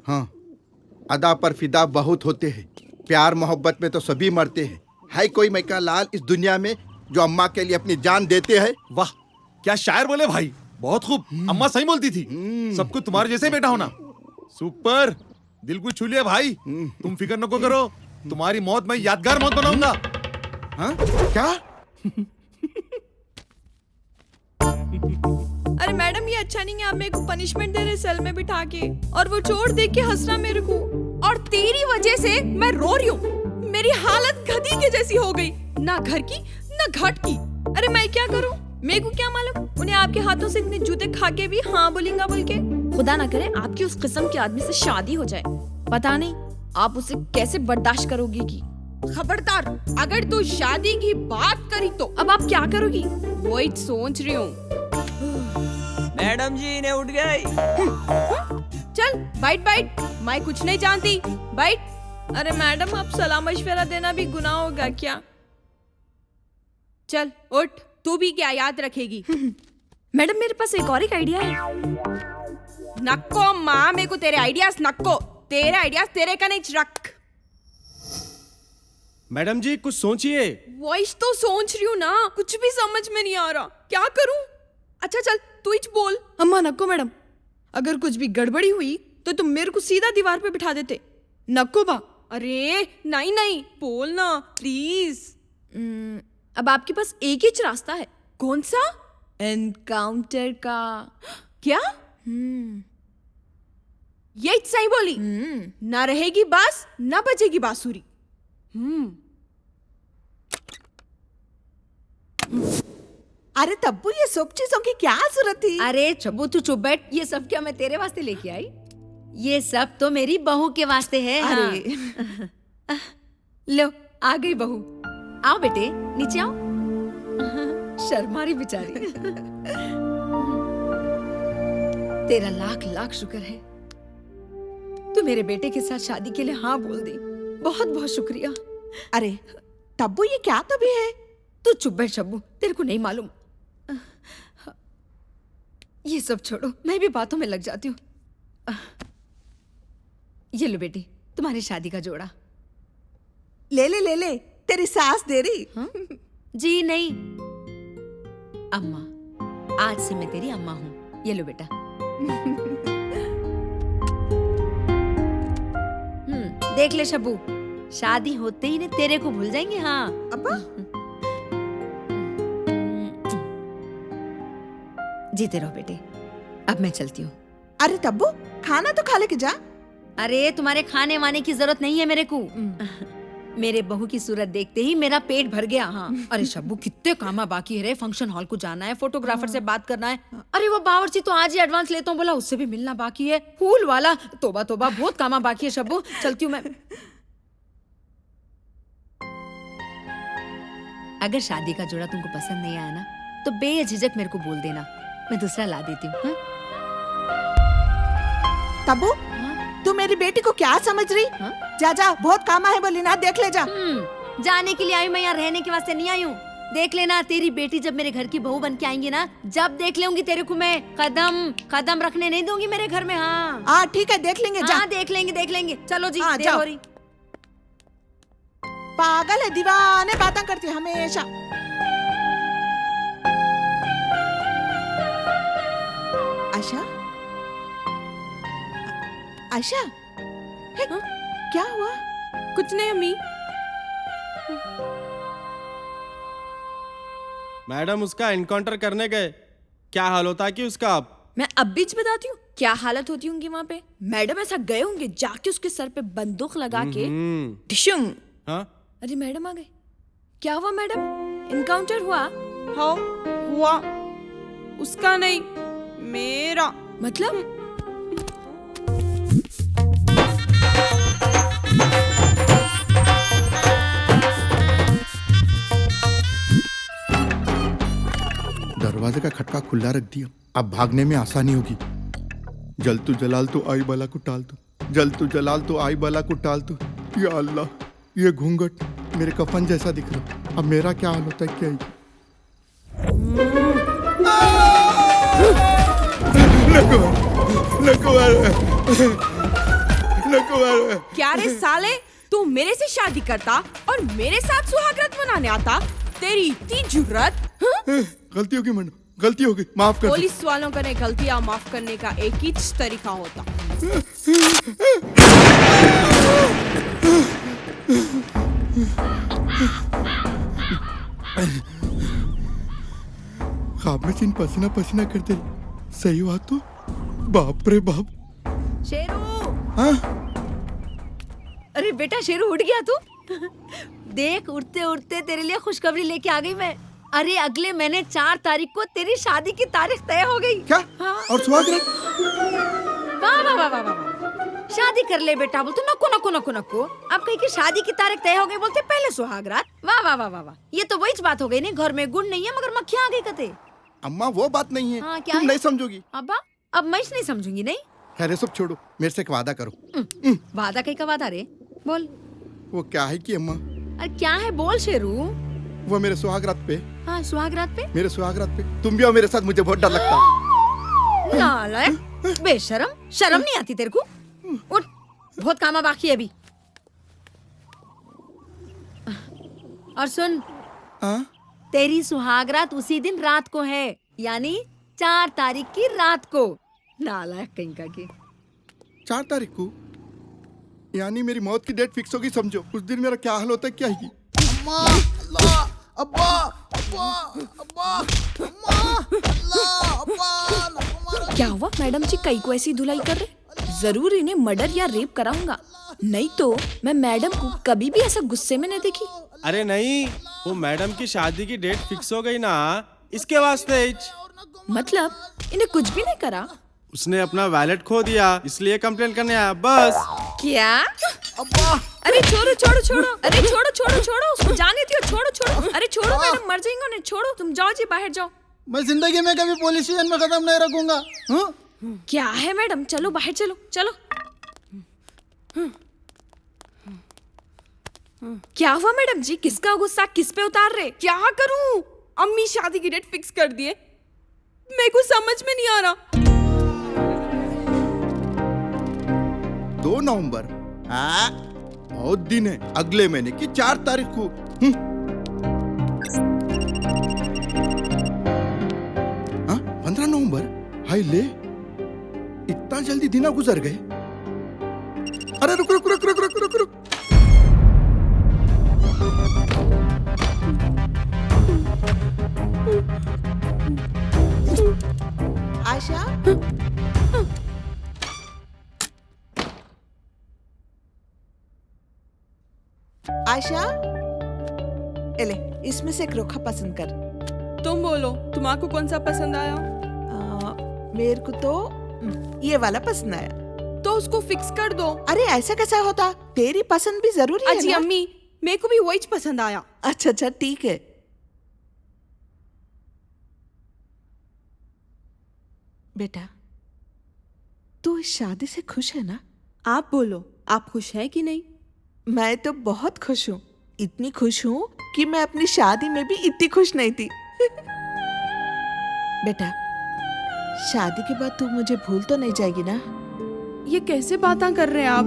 हाँ, अदा पर फिदा बहुत होते हैं, प्यार मोहब्बत में तो सभी मरते हैं। है कोई मैका लाल इस दुनिया में जो अम्मा के लिए अपनी जान देते हैं? वाह, क्या शायर बोले भाई, बहुत खूब। अम्मा सही बोलती थी। सबको तुम्हारे जैसे बेटा होना। सुपर, दिल को छू लिया भाई। तुम फिक्र न करो, तुम्हारी मौत मैं यादगार मौत बनाऊंगा। हाँ? क्या? अरे मैडम, ये अच्छा नहीं है, आप मेरे को पनिशमेंट दे रहे सेल में बिठा के, और वो चोर देख के हंस रहा मेरे को, और तेरी वजह से मैं रो रही हूँ। मेरी हालत गधी के जैसी हो गई, ना घर की ना घाट की। अरे मैं क्या करूं? मेरे को क्या मालूम, उन्हें आपके हाथों से इतने जूते खा के भी हाँ बोलेंगा बोल के। खुदा ना करे आपकी उस किस्म के आदमी से शादी हो जाए, पता नहीं आप उसे कैसे बर्दाश्त करोगी की। खबरदार, अगर तू शादी की बात करी तो अब आप क्या करोगी? वही सोच रही हूँ। मैडम जी ने उठ गई। चल बैठ बैठ, मैं कुछ नहीं जानती, बैठ। अरे मैडम, आप सलाह मशवरा देना भी गुनाह होगा क्या? चल उठ, तू भी क्या याद रखेगी? मैडम मेरे पास एक और आइडिया है। नक्को माँ, मेरे को तेरे आइडियाज नक्को, तेरे आइडियाज तेरे का नहीं रख। मैडम जी कुछ सोचिए। वॉइस तो सोच रही हूँ ना, कुछ भी समझ में नहीं आ रहा, क्या करूँ? अच्छा चल तू ही बोल। अम्मा नको मैडम, अगर कुछ भी गड़बड़ी हुई तो तुम मेरे को सीधा दीवार पे बिठा देते। नको बा। अरे नहीं नहीं, बोल ना प्लीज। अब आपके पास एक ही रास्ता है। कौन सा? एनकाउंटर का। क्या? ये सही बोली। ना रहेगी बांस ना बजेगी बांसुरी। अरे तब्बू, ये सब चीजों की क्या जरूरत थी? अरे चब्बू तू चुप बैठ। ये सब क्या मैं तेरे वास्ते लेके आई? ये सब तो मेरी बहू के वास्ते है। अरे हाँ। लो आ गई बहू। आओ बेटे नीचे आओ। शर्मा रही बेचारी। तेरा लाख लाख शुक्र है, तू मेरे बेटे के साथ शादी के लिए हाँ बोल दी। बहुत बहुत शुक्रिया। अरे तब्बू, ये क्या तभी है? तू चुप बैठ शब्बू, तेरे को नहीं मालूम। ये सब छोड़ो, मैं भी बातों में लग जाती हूँ। ये लो बेटी, तुम्हारी शादी का जोड़ा। ले ले ले ले, तेरी सास दे रही। जी नहीं अम्मा, आज से मैं तेरी अम्मा हूँ। ये लो बेटा। देख ले शब्बू, शादी होते ही ने तेरे को भूल जाएंगे। हाँ अब्बा। जीते रहो बेटे, अब मैं चलती हूँ। अरे तब्बू, खाना तो खा लेके जा। अरे तुम्हारे खाने वाने की जरूरत नहीं है मेरे को। मेरे बहू की सूरत देखते ही मेरा पेट भर गया। हाँ अरे शब्बू कितने कामा बाकी है रे, फंक्शन हॉल को जाना है, फोटोग्राफर से बात करना है, अरे वो बावर्ची तो आज ही एडवांस लेता हूँ बोला, उससे भी मिलना बाकी है, फूल वाला तोबा तोबा बहुत कामा बाकी है। शब्बू चलती हूँ मैं। अगर शादी का जोड़ा तुमको पसंद नहीं आया ना तो बेझिझक मेरे को बोल देना, मैं दूसरा ला देती हूँ। तब्बू तू मेरी बेटी को क्या समझ रही? जा जा, बहुत काम है बोली ना, देख ले जा। जाने के लिए आई, मैं यहाँ रहने के वास्ते नहीं आई हूँ। देख लेना तेरी बेटी जब मेरे घर की बहू बन के आएंगी ना, जब देख लेंगी तेरे को मैं कदम कदम रखने नहीं दूंगी मेरे घर में। हाँ ठीक है, देख लेंगे। जा देख लेंगे। चलो जी, देर जाओ। हो रही। पागल है, दीवाने बातें करती है हमेशा। आशा आशा, हे, क्या हुआ? कुछ नहीं अम्मी। मैडम उसका एनकाउंटर करने गए, क्या हाल होता है कि उसका अब? मैं अब बीच बताती हूँ क्या हालत होती होंगी वहाँ पे। मैडम ऐसा गए होंगे जाके उसके सर पे बंदूक लगा के डिशुम। हाँ? अरे मैडम आ गए। क्या हुआ मैडम, इनकाउंटर हुआ? हाँ हुआ, उसका नहीं मेरा। मतलब? दरवाजे का खटका खुला रख दिया, अब भागने में आसानी होगी। जल तू जलाल तो आई बला को टाल तू, जल तू जलाल तो आई बला को टाल तू। या अल्लाह, ये घूंघट मेरे कफन जैसा दिख रहा, अब मेरा क्या हाल होता है क्या? क्या रे साले, तू मेरे से शादी करता और मेरे साथ सुहागरात मनाने आता? तेरी इतनी जुर्रत? गलती होगी मैडम, गलती होगी, माफ कर दो। पुलिस वालों का ने गलतियां माफ करने का एक ही तरीका होता। ख्वाब में सीन पसीना पसीना करते, सही हुआ तो? बाप रे बाप। शेरू। हाँ? अरे बेटा शेरू, उठ गया तू? देख उठते उठते तेरे लिए खुशखबरी लेके आ गई मैं। अरे अगले महीने 4 तारीख को तेरी शादी की तारीख तय हो गई। क्या? हाँ? और सुहागरात? वाह वाह वाह वाह वाह, शादी कर ले बेटा बोलते नको नको नको नको। अब कहीं की शादी की तारीख तय हो गई बोलते पहले सुहागरात। वाह वाह वाह वाह, ये तो वही बात हो गई नहीं, घर में गुड़ नहीं है मगर मक्खियाँ आ गई कते। अम्मा वो बात नहीं है। हाँ, क्या तुम है? नहीं समझोगी। अब्बा अब मैं नहीं समझूंगी। नहीं खैर सब छोड़ो, मेरे से एक वादा करो। वादा कहीं का वादा रे, बोल। वो क्या है कि अम्मा, अरे क्या है बोल शेरू। वो मेरे सुहागरात पे, हाँ सुहागरात पे, मेरे सुहागरात पे तुम भी आओ मेरे साथ, मुझे बहुत डर लगता है। नालायक, बेशरम, शर्म नहीं आती तेरे को? उठ, बहुत कामा बाकी है अभी। और सुन, तेरी सुहागरात उसी दिन रात को है, यानी 4 तारीख की रात को। नालायक कहीं का की। 4 तारीख को यानी मेरी मौत की डेट फिक्स होगी, समझो। उस दिन मेरा क्या हाल होता है क्या है? अम्मा, अल्लाह, अब्बा, अब्बा, अब्बा, अम्मा, अल्लाह, अब्बा। क्या हुआ मैडम जी, कई को ऐसी धुलाई कर रहे? जरूर इन्हें मर्डर या रेप कराऊंगा, नहीं तो मैं मैडम को कभी भी ऐसा गुस्से में नहीं देखी। अरे नहीं, वो मैडम की शादी की डेट फिक्स हो गई ना, इसके वास्ते। मतलब इन्हें कुछ भी नहीं करा? उसने अपना वैलेट खो दिया, इसलिए कंप्लेन करने आया बस। क्या? अरे छोड़ो छोड़ो छोड़ो, अरे छोड़ो छोड़ो छोड़ो, उसको जाने दियो, छोड़ो छोड़ो। अरे छोड़ो मैडम, मर जाएंगे उन्हें, छोड़ो। तुम जाओ जी, बाहर जाओ। मैं जिंदगी में कभी पुलिस स्टेशन में कदम नहीं रखूंगा। क्या है मैडम, चलो बाहर चलो चलो। क्या हुआ मैडम जी, किसका गुस्सा किस पे उतार रहे? क्या करूं, अम्मी शादी की डेट फिक्स कर दिए, मेरे को समझ में नहीं आ रहा। 2 नवंबर, बहुत दिन है, अगले महीने की 4 तारीख को। 15 नवंबर, हाय ले, इतना जल्दी दिन गुजर गए। अरे रुक रुक रुक रुक रुक रुक रुक। आशा, आयशा, एले इसमें से एक रोखा पसंद कर। तुम बोलो, तुम्हारा कौन सा पसंद आया? मेरे को तो ये वाला पसंद आया। तो उसको फिक्स कर दो। अरे ऐसा कैसा होता, तेरी पसंद भी जरूरी है अजी ना? अम्मी, मेरे को भी वही पसंद आया। अच्छा अच्छा ठीक है। बेटा, तू इस शादी से खुश है ना? आप बोलो, आप खुश है कि नहीं? मैं तो बहुत खुश हूँ। इतनी खुश हूँ कि मैं अपनी शादी में भी इतनी खुश नहीं थी। बेटा, शादी के बाद तू मुझे भूल तो नहीं जाएगी ना? ये कैसे बातें कर रहे हैं आप?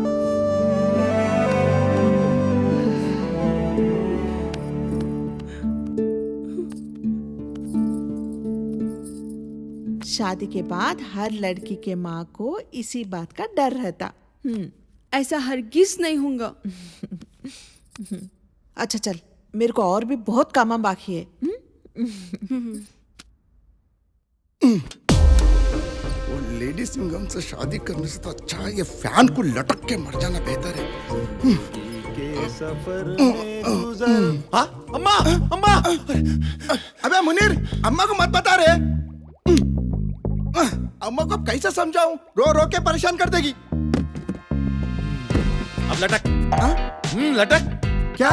शादी के बाद हर लड़की के माँ को इसी बात का डर रहता। ऐसा हरगिज नहीं होगा। अच्छा चल, मेरे को और भी बहुत काम बाकी है। वो लेडी सिंघम से शादी करने से तो अच्छा ये फैन को लटक के मर जाना बेहतर है। हाँ अम्मा, अम्मा। अबे मुनीर, अम्मा को मत बता रहे। अम्मा को अब कैसे समझाऊं? रो रो के परेशान कर देगी। अब लटक। लटक। क्या?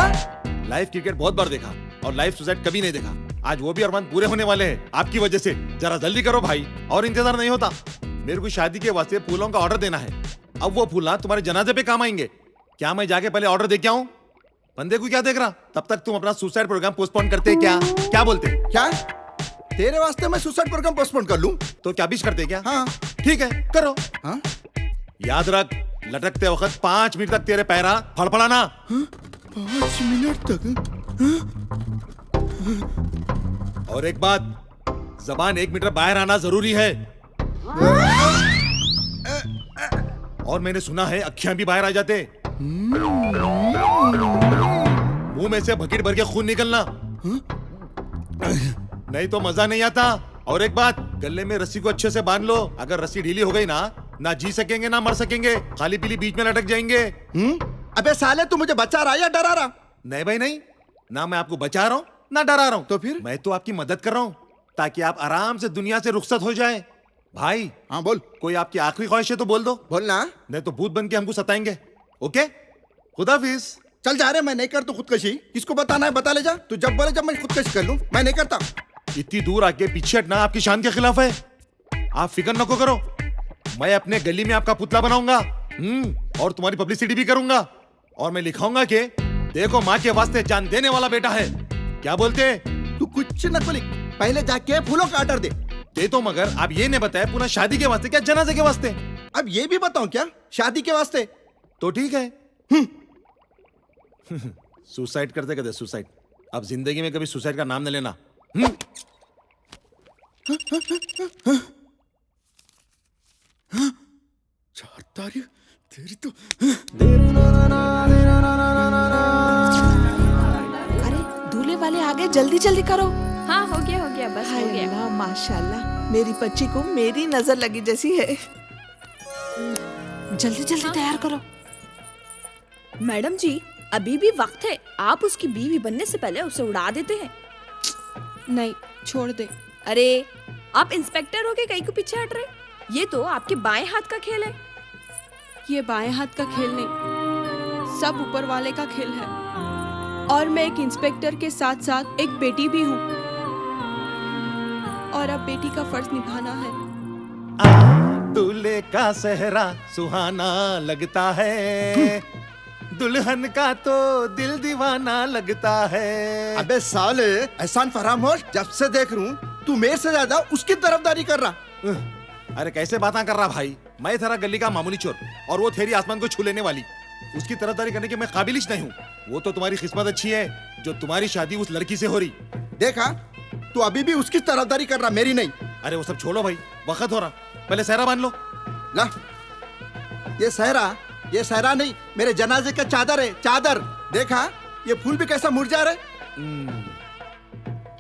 लाइव क्रिकेट बहुत बार देखा और लाइव सुसाइड कभी नहीं देखा। आज वो भी अरमान पूरे होने वाले हैं आपकी वजह से। जरा जल्दी करो भाई, और इंतजार नहीं होता। मेरे को शादी के वास्ते फूलों का ऑर्डर देना है। अब वो फूल ना तुम्हारे जनाजे पे काम आएंगे। क्या मैं जाके पहले ऑर्डर दे के आऊं? बंदे को क्या देख रहा? तब तक तुम अपना सुसाइड प्रोग्राम पोस्टपोन करते क्या? क्या बोलते? क्या तेरे वास्ते मैं सुसाइड प्रोग्राम पोस्टपोन कर लूं? तो क्या विश करते क्या? हाँ ठीक है, करो। हाँ? याद रख, लटकते वक्त 5 मिनट तक तेरे पैरा फड़फड़ाना। 5 मिनट तक? और एक बात, जबान 1 मीटर बाहर आना जरूरी है। और मैंने सुना है अखियां भी बाहर आ जाते। मुंह में से बकेट भर के खून निकलना, नहीं तो मजा नहीं आता। और एक बात, गले में रस्सी को अच्छे से बांध लो। अगर रस्सी ढीली हो गई ना जी सकेंगे ना मर सकेंगे। खाली पीली बीच में लटक जाएंगे। अबे साले, तू मुझे बचा रहा है या डरा रहा? नहीं भाई नहीं, ना मैं आपको बचा रहा हूँ ना डरा रहा हूँ। तो फिर मैं तो आपकी मदद कर रहा हूँ ताकि आप आराम से दुनिया से रुखसत हो जाए। भाई हाँ बोल। कोई आपकी आखिरी ख्वाहिश है तो बोल दो। बोलना। नहीं तो भूत बन के हमको सताएंगे। ओके, खुदाफिज। चल जा रहे, मैं नहीं कर तू खुदकशी। किसको बताना है बता ले जा। तू जब बोले जब मैं खुदकशी कर लूं। मैं नहीं करता। इतनी दूर आके पीछे हटना आपकी शान के खिलाफ है। आप फिक्र नको करो, मैं अपने गली में आपका पुतला बनाऊंगा। और तुम्हारी पब्लिसिटी भी करूंगा। और मैं लिखाऊंगा कि देखो माँ के वास्ते जान देने वाला बेटा है। क्या बोलते? तू कुछ न लिख, पहले जाके फूलों का ऑर्डर दे तो, मगर आप ये नहीं बताया पुनः शादी के वास्ते क्या जनाजे के वास्ते? अब ये भी बताऊं क्या? शादी के वास्ते तो ठीक है। सुसाइड करते कहते सुसाइड। अब जिंदगी में कभी सुसाइड का नाम न लेना। 4 तारीख तेरी तो। अरे दूल्हे वाले आ गए, जल्दी जल्दी करो। हाँ हो गया बस हो गया। अल्लाह माशाल्लाह, मेरी बच्ची को मेरी नजर लगी जैसी है। जल्दी जल्दी तैयार करो। मैडम जी, अभी भी वक्त है। आप उसकी बीवी बनने से पहले उसे उड़ा देते हैं। नहीं, छोड़ दे। अरे आप इंस्पेक्टर हो के कहीं को पीछे हट रहे? ये तो आपके बाएं हाथ का खेल है। ये बाएं हाथ का खेल नहीं, सब ऊपर वाले का खेल है। और मैं एक इंस्पेक्टर के साथ साथ एक बेटी भी हूँ, और अब बेटी का फर्ज निभाना है। दूल्हे का सेहरा सुहाना लगता है, दुल्हन का तो दिल दीवाना लगता है। अबे साले, एहसान फरामोश, जब से देख रहा हूँ तू मेरे से ज्यादा उसकी तरफदारी कर रहा। अरे कैसे बातें कर रहा भाई? मैं तेरा गली का मामूली चोर और वो तेरी आसमान को छू लेने वाली। उसकी तरफदारी करने के मैं काबिलिश नहीं हूँ। वो तो तुम्हारी किस्मत अच्छी है जो तुम्हारी शादी उस लड़की से हो रही। देखा, तू अभी भी उसकी तरफदारी कर रहा, मेरी नहीं। अरे वो सब छोड़ो भाई, वक्त हो रहा, पहले सहरा बांध लो। ला, ये सहरा नहीं, मेरे जनाजे का चादर है, चादर। देखा, ये फूल भी कैसा मुरझा रहा है।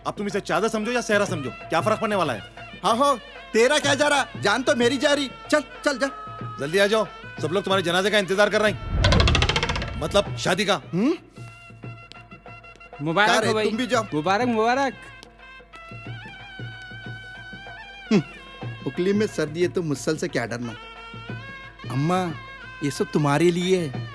अब तुम इसे चादर समझो या सहरा समझो, क्या फर्क पड़ने वाला है? हाँ हो, तेरा क्या जा रहा, जान तो मेरी जा रही। चल चल जा, जल्दी आ जाओ, सब लोग तुम्हारे जनाजे का इंतजार कर रहे हैं। मतलब शादी का। मुबारक हो भाई। तुम भी जाओ। मुबारक मुबारक। उकली में सर्दी है तो मुसल से क्या डरना। अम्मा ये सब तुम्हारे लिए है।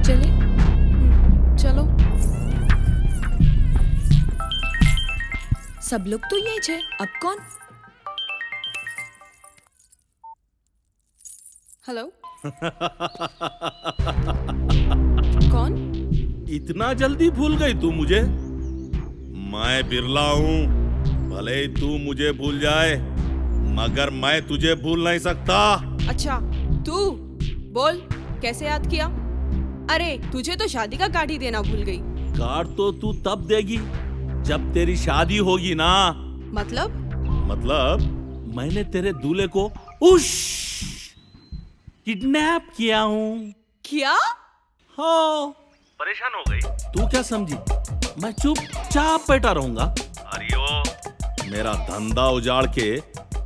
चले चलो। सब लोग तो यही छे, अब कौन? हेलो कौन? इतना जल्दी भूल गई तू मुझे? मैं बिरला हूँ। भले ही तू मुझे भूल जाए मगर मैं तुझे भूल नहीं सकता। अच्छा तू बोल कैसे याद किया? अरे तुझे तो शादी का कार्ड ही देना भूल गई। कार्ड तो तू तब देगी जब तेरी शादी होगी ना। मतलब मैंने तेरे दूल्हे को किडनैप किया हूँ। क्या? हाँ। परेशान हो गई? तू क्या समझी मैं चुपचाप बैठा रहूंगा? अरे ओ मेरा धंधा उजाड़ के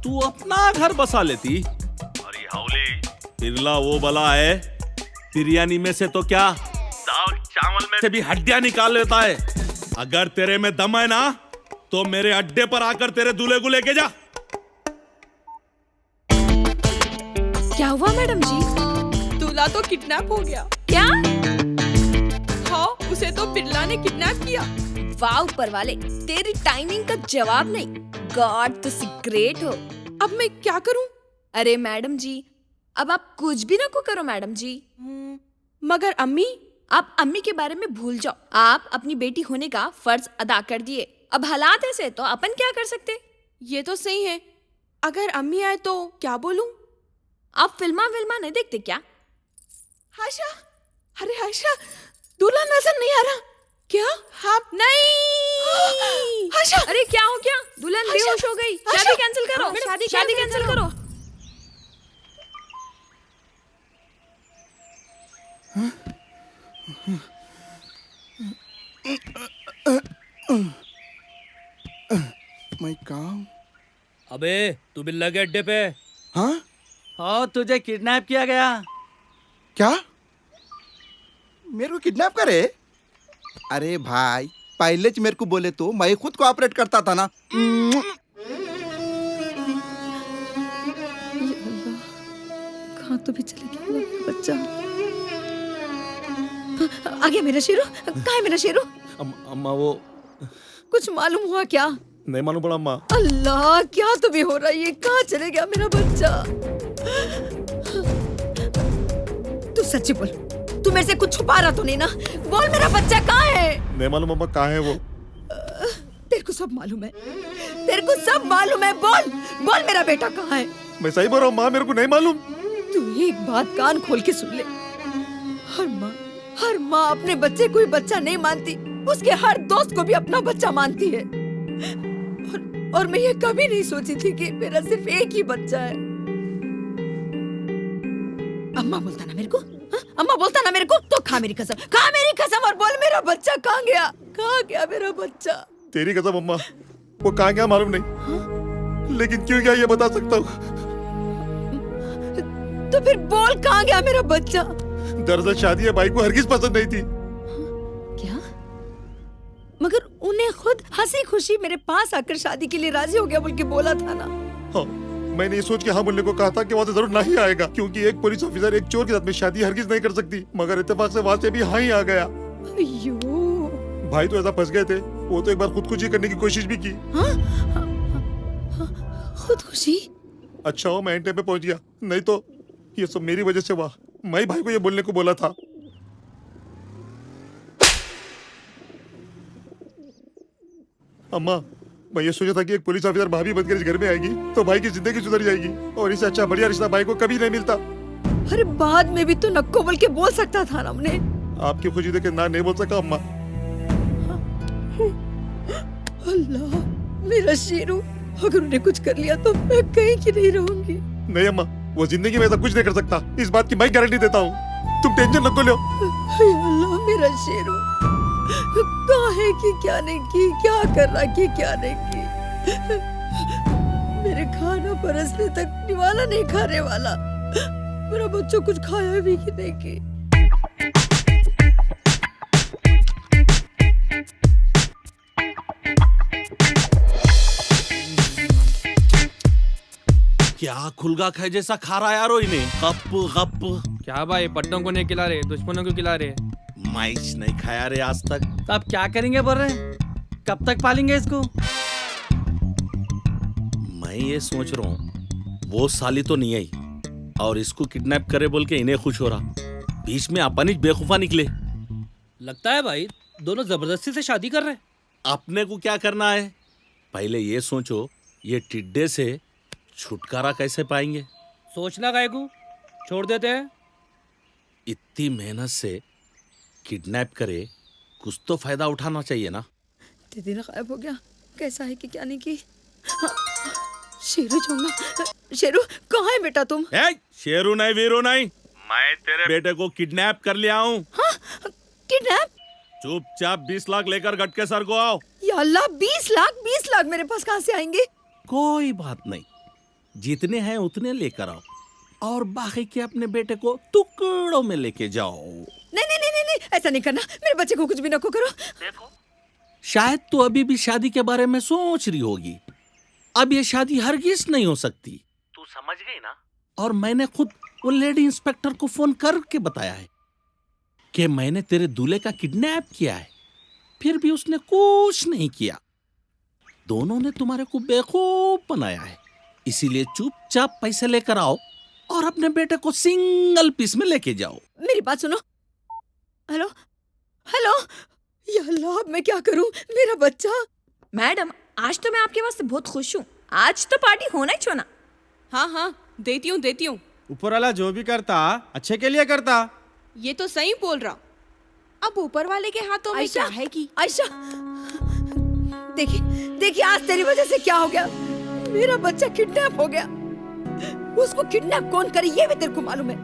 तू अपना घर बसा लेती। अरे हाउली बिरला वो बला है, बिरयानी में से तो क्या दाल चावल में से भी हड्डियां निकाल लेता है। अगर तेरे में दम है ना तो मेरे अड्डे पर आकर तेरे दूल्हे को लेके जा। क्या हुआ मैडम जी? दूल्हा तो किडनैप हो गया। क्या? हाँ उसे तो बिरला ने किडनैप किया। वाह ऊपर वाले, तेरी टाइमिंग का जवाब नहीं। गॉड तुसी ग्रेट हो। अब मैं क्या करूं? अरे मैडम जी अब आप कुछ भी ना को करो मैडम जी। मगर अम्मी? आप अम्मी के बारे में भूल जाओ। आप अपनी बेटी होने का फर्ज अदा कर दिए। अब हालात ऐसे तो अपन क्या कर सकते? ये तो सही है। अगर अम्मी आए तो क्या बोलूं? आप फिल्मा नहीं देखते क्या? आशा, अरे आशा दूल्हा नजर नहीं आ रहा। क्या? हाँ नहीं। आशा, अरे क्या हो गया? दुल्हन बेहोश हो गई। शादी कैंसिल करो। शादी कैंसिल करो। मैं काम। अबे तू बिल्ला के अड्डे पे? हाँ हाँ तुझे किडनैप किया गया। क्या? मेरे को किडनैप करे? अरे भाई पहले च मेरे को बोले तो मैं खुद कोऑपरेट करता था ना। कहाँ तो भी चले गया मेरा बच्चा। आ गया मेरा शेरू। कहाँ है मेरा शेरू? अम्मा वो कुछ मालूम हुआ क्या? नहीं मालूम पड़ा अम्मा। अल्लाह क्या तो भी हो रहा है? ये कहाँ चले गया मेरा बच्चा? तू सच्ची बोल, तू मेरे से कुछ छुपा रहा तो नहीं ना? बोल मेरा बच्चा कहाँ है? नहीं मालूम अम्मा कहाँ है वो। तेरे को सब मालूम है, तेरे को सब मालूम है। बोल बोल मेरा बेटा कहाँ है? मैं सही बोल रहा हूँ माँ, मेरे को नहीं मालूम। तू एक बात कान खोल के सुन ले। हर माँ अपने बच्चे को ही बच्चा नहीं मानती, उसके हर दोस्त को भी अपना बच्चा मानती है। और मैं ये कभी नहीं सोची थी कि मेरा सिर्फ एक ही बच्चा है। अम्मा बोलता ना मेरे को, हा? अम्मा बोलता ना मेरे को, तो खा मेरी कसम और बोल मेरा बच्चा कहाँ गया? कहाँ गया मेरा बच्चा? तेरी कसम अम्मा, वो कहाँ गया मालूम नहीं। हाँ? लेकिन क्यों गया ये बता सकता हूँ। तो फिर बोल कहाँ गया मेरा बच्चा? दरअसल शादी है भाई को हरगिज पसंद नहीं थी। क्या? मगर उन्हें खुद हंसी खुशी मेरे पास आकर शादी के लिए राजी हो गया बोल के बोला था ना। हाँ, मैंने ये सोच के हाँ बोलने को कहा था कि वहाँ से जरूर नहीं आएगा, क्योंकि एक पुलिस ऑफिसर एक चोर के साथ में शादी हरगिज नहीं कर सकती। मगर इत्तेफाक से वहाँ से भी हाँ ही आ गया। अयो। भाई तो ऐसा फंस गए थे, वो तो एक बार खुदकुशी करने की कोशिश भी की। खुदकुशी? अच्छा हो मैं टाइम पे पहुंच गया, नहीं तो ये सब मेरी वजह से हुआ। मैं भाई को ये बोलने को बोला था। अम्मा, मैं ये सोचा था कि एक पुलिस ऑफिसर भाभी बनकर इस घर में आएगी तो भाई की जिंदगी सुधर जाएगी, और इससे अच्छा बढ़िया रिश्ता भाई को कभी नहीं मिलता। अरे बाद में भी तो नक्को बोल के बोल सकता था ना हमने। आपकी खुशी देख के ना नहीं बोल सका अम्मा। अल्लाह मेरा शेरू, अगर उन्हें कुछ कर लिया तो मैं कहीं की नहीं रहूंगी। नहीं अम्मा, वो जिंदगी में ऐसा कुछ नहीं कर सकता, इस बात की मैं गारंटी देता हूँ। तुम टेंशन नको लो। हे अल्लाह मेरा शेरू, कहाँ है कि क्या नहीं की, क्या कर रहा कि क्या नहीं की। मेरे खाना परसने तक निवाला नहीं खाने वाला, मेरा बच्चा कुछ खाया भी कि नहीं की। क्या खुलगा खाए जैसा खा रहा यारो इन्हें। गप गप। क्या भाई, पट्टों को नहीं खिला रहे, दुश्मनों को खिला रहे। माइस नहीं खाया रे आज तक। तो आप क्या करेंगे बोल रहे हैं? कब तक पालेंगे इसको? मैं ये सोच रहा हूँ वो साली तो नहीं आई और इसको किडनैप करे बोल के इन्हें खुश हो रहा, बीच में अपन ही बेवकूफा निकले। लगता है भाई दोनों जबरदस्ती से शादी कर रहे हैं। अपने को क्या करना है, पहले ये सोचो ये टिड्डे से छुटकारा कैसे पाएंगे। सोचना काहे को, छोड़ देते हैं। इतनी मेहनत से किडनैप करे, कुछ तो फायदा उठाना चाहिए ना। दीदी ने गायब हो गया, कैसा है कि क्या नहीं की। हाँ, शेरू चोंगा, शेरू कहाँ है बेटा तुम? शेरू नहीं वीरू नहीं, मैं तेरे बेटे को किडनैप कर लिया हूँ। हाँ, किडनैप? चुपचाप 20 लाख लेकर गटके सर को आओ। या अल्लाह, 20 लाख मेरे पास कहाँ से आएंगे? कोई बात नहीं, जितने हैं उतने लेकर आओ और बाकी के अपने बेटे को टुकड़ों में लेके जाओ। नहीं, ऐसा नहीं करना, मेरे बच्चे को कुछ भी न को करो। देखो, शायद तो अभी भी शादी के बारे में सोच रही होगी, अब ये शादी हरगिज नहीं हो सकती, तू समझ गई ना। और मैंने खुद वो लेडी इंस्पेक्टर को फोन करके बताया है कि मैंने तेरे दूल्हे का किडनैप किया है, फिर भी उसने कुछ नहीं किया। दोनों ने तुम्हारे को बेवकूफ बनाया है, इसीलिए चुपचाप पैसे लेकर आओ और अपने बेटे को सिंगल पीस में लेके जाओ। मेरी बात सुनो। हेलो, या अल्लाह, अब मैं क्या करूं, मेरा बच्चा। मैडम, आज तो मैं आपके वास्ते बहुत खुश हूँ, आज तो पार्टी होना ही छोना। हाँ, देती हूँ। ऊपर वाला जो भी करता अच्छे के लिए करता। ये तो सही बोल रहा। अब ऊपर वाले के हाथों में क्या है कि। आयशा, देखिए आज तेरी वजह से क्या हो गया, मेरा बच्चा किडनैप हो गया। उसको किडनैप कौन करे ये भी तेरे को मालूम है,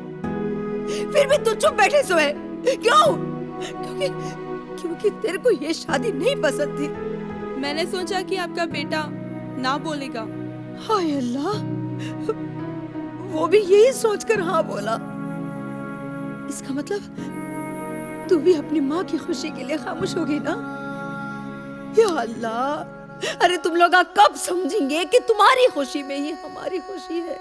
फिर भी तू चुप बैठे सोए क्यों? क्योंकि तेरे को ये शादी नहीं पसंद थी। मैंने सोचा कि आपका बेटा ना बोलेगा। हाय अल्लाह, वो भी यही सोचकर हाँ बोला। इसका मतलब तू भी अपनी माँ की खुशी के लिए खामोश हो गई ना। या अल्लाह, अरे तुम लोग कब समझेंगे कि तुम्हारी खुशी में ही हमारी खुशी है।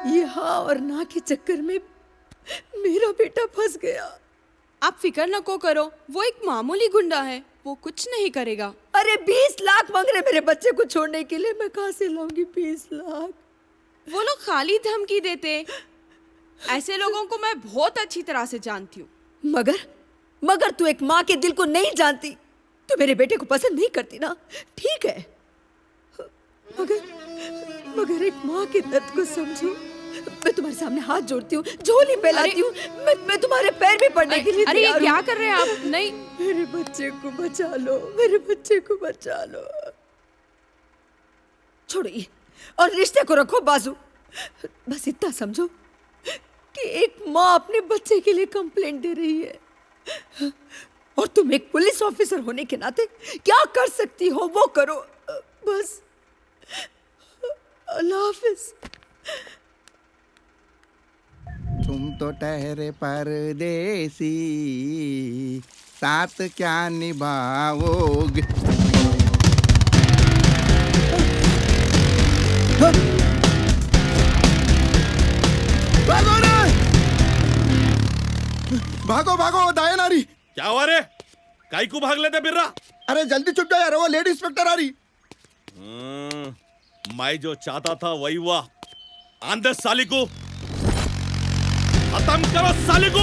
ये हाँ और ना के चक्कर में मेरा बेटा फंस गया। आप फिक्र न को करो, वो एक मामूली गुंडा है, वो कुछ नहीं करेगा। अरे 20 लाख मांग रहे मेरे बच्चे को छोड़ने के लिए, मैं कहाँ से लाऊंगी 20 लाख? वो लोग खाली धमकी देते, ऐसे लोगों को मैं बहुत अच्छी तरह से जानती हूँ। मगर तू एक माँ के दिल को नहीं जानती, तू मेरे बेटे को पसंद नहीं करती ना, ठीक है, मगर एक माँ के दर्द को समझो। मैं तुम्हारे सामने हाथ जोड़ती हूँ, झोली फैलाती हूँ, मैं तुम्हारे पैर भी पड़ने के लिए अरे ये क्या कर रहे हैं आप? नहीं, मेरे बच्चे को बचा लो, मेरे बच्चे को बचा लो। छोड़ो ये और रिश्ते को रखो बाजू। बस इतना समझो कि एक माँ अपने बच्चे के लिए कंप्लेंट दे रही है और तुम एक पुलिस ऑफिसर होने के नाते क्या कर सकती हो वो करो बस। अल्लाह हाफिज। तुम तो ठहरे परदेसी, साथ क्या निभाओगे? भागो रे, भागो दाएं नारी। क्या हुआ रे, काई को भाग लेते फिर रहा? अरे जल्दी छुप जा यार, वो लेडी इंस्पेक्टर आ रही। मैं जो चाहता था वही हुआ। आंदे साली को खत्म करो, साली को।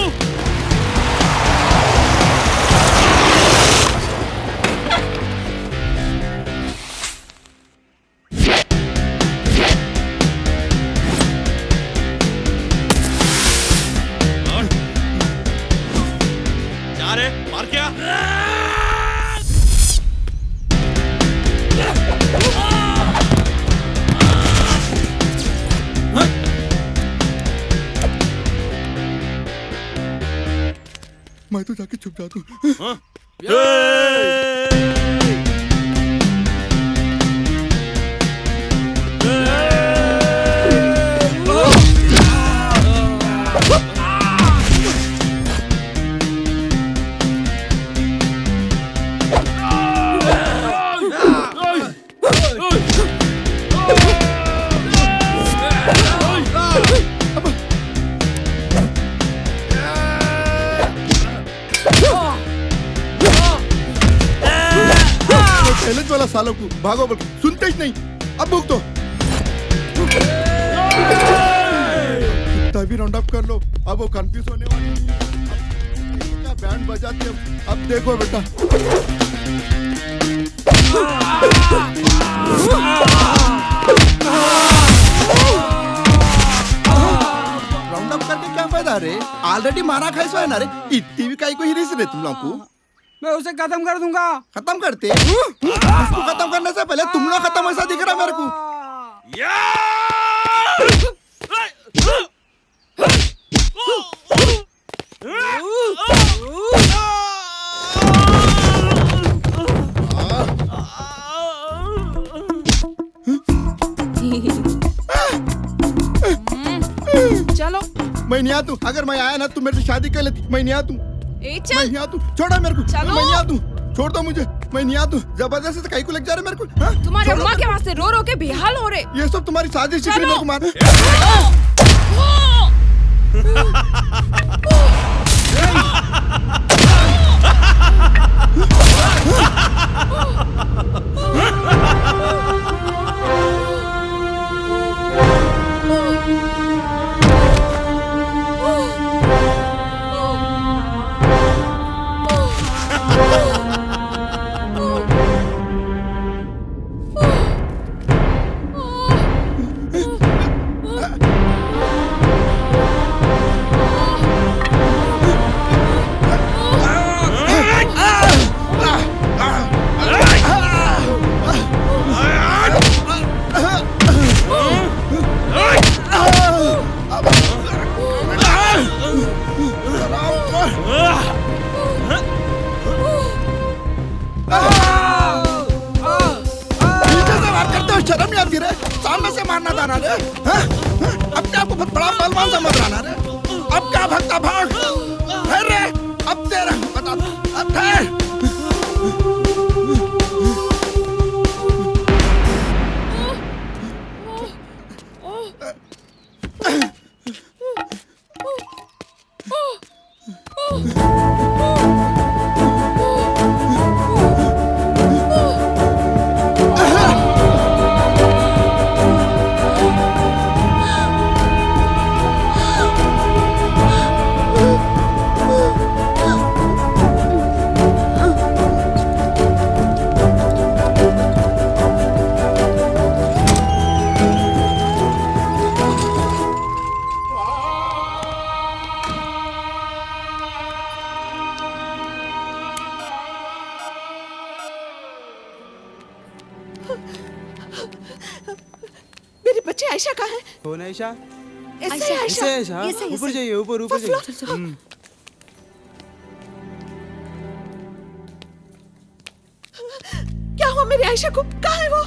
जा रे, मार क्या? मैं तो जाके छुप जाता हूँ। चैलेंज वाला सालों को भागो बोल सुनते ही नहीं। अब भूख तो तभी राउंड अप कर लो। अब वो कंफ्यूज होने वाली है। बैंड बजाते अब देखो बेटा। राउंड अप करके क्या फायदा रे? ऑलरेडी मारा खाई सो है ना रे। इतनी भी काई को ही रिस रे तुम लोग को। मैं उसे खत्म कर दूंगा। खत्म करते? उसको खत्म करने से पहले तुम लोग खत्म ऐसा दिख रहा मेरे को। चलो मैं नहीं आता। अगर मैं आया ना तुम मेरे से शादी कर लेती। मैं नहीं आता। चल। मैं नहीं आता। छोड़ा मेरे को। चलो। मैं नहीं आता। छोड़ दो मुझे। मैं नहीं आता। जबरदस्ती से कहीं को लग जा रहे मेरे को। हाँ? तुम्हारे अम्मा के वास्ते रो रो के बेहाल हो रहे। ये सब तुम्हारी साजिश थी मेरे को मारने। शर्म नहीं आती रे? सामने से मारना था ना रे? हाँ? अब क्या आपको बहुत बड़ा पहलवान समझ रहा ना रे? अब क्या भगता भाग? ठहर रे, अब तेरा बता दो, अब ठहर। मेरे बच्चे आयशा कहाँ है? कौन आयशा? ऐसे आयशा। ऐसे ऊपर जाइए, ऊपर जाइए। क्या हुआ मेरी आयशा को? कहाँ है वो?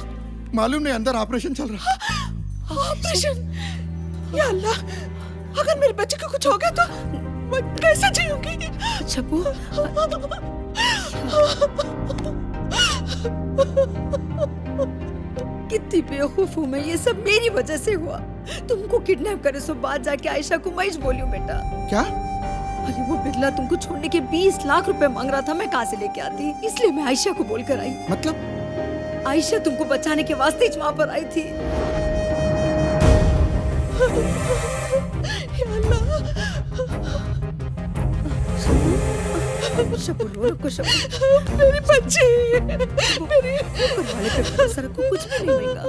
मालूम नहीं, अंदर ऑपरेशन चल रहा। ऑपरेशन? या अल्लाह, अगर मेरे बच्चे को कुछ हो गया तो मैं कैसे जीऊंगी? शब्बू, कितनी बेवकूफ हूँ मैं। ये सब मेरी वजह से हुआ। तुमको किडनैप करे सो बाद जाके आयशा को मैं बोलियो बेटा। क्या? अरे वो बिरला तुमको छोड़ने के 20 लाख रुपए मांग रहा था। मैं कहाँ से लेके आती? इसलिए मैं आयशा को बोलकर आई। मतलब? आयशा तुमको बचाने के वास्ते ही वहाँ पर आई थी। शब्बू रो रखो शब्बू। मेरी बच्ची, मेरी ऊपर वाले पे भरोसा रखो, कुछ भी नहीं होगा।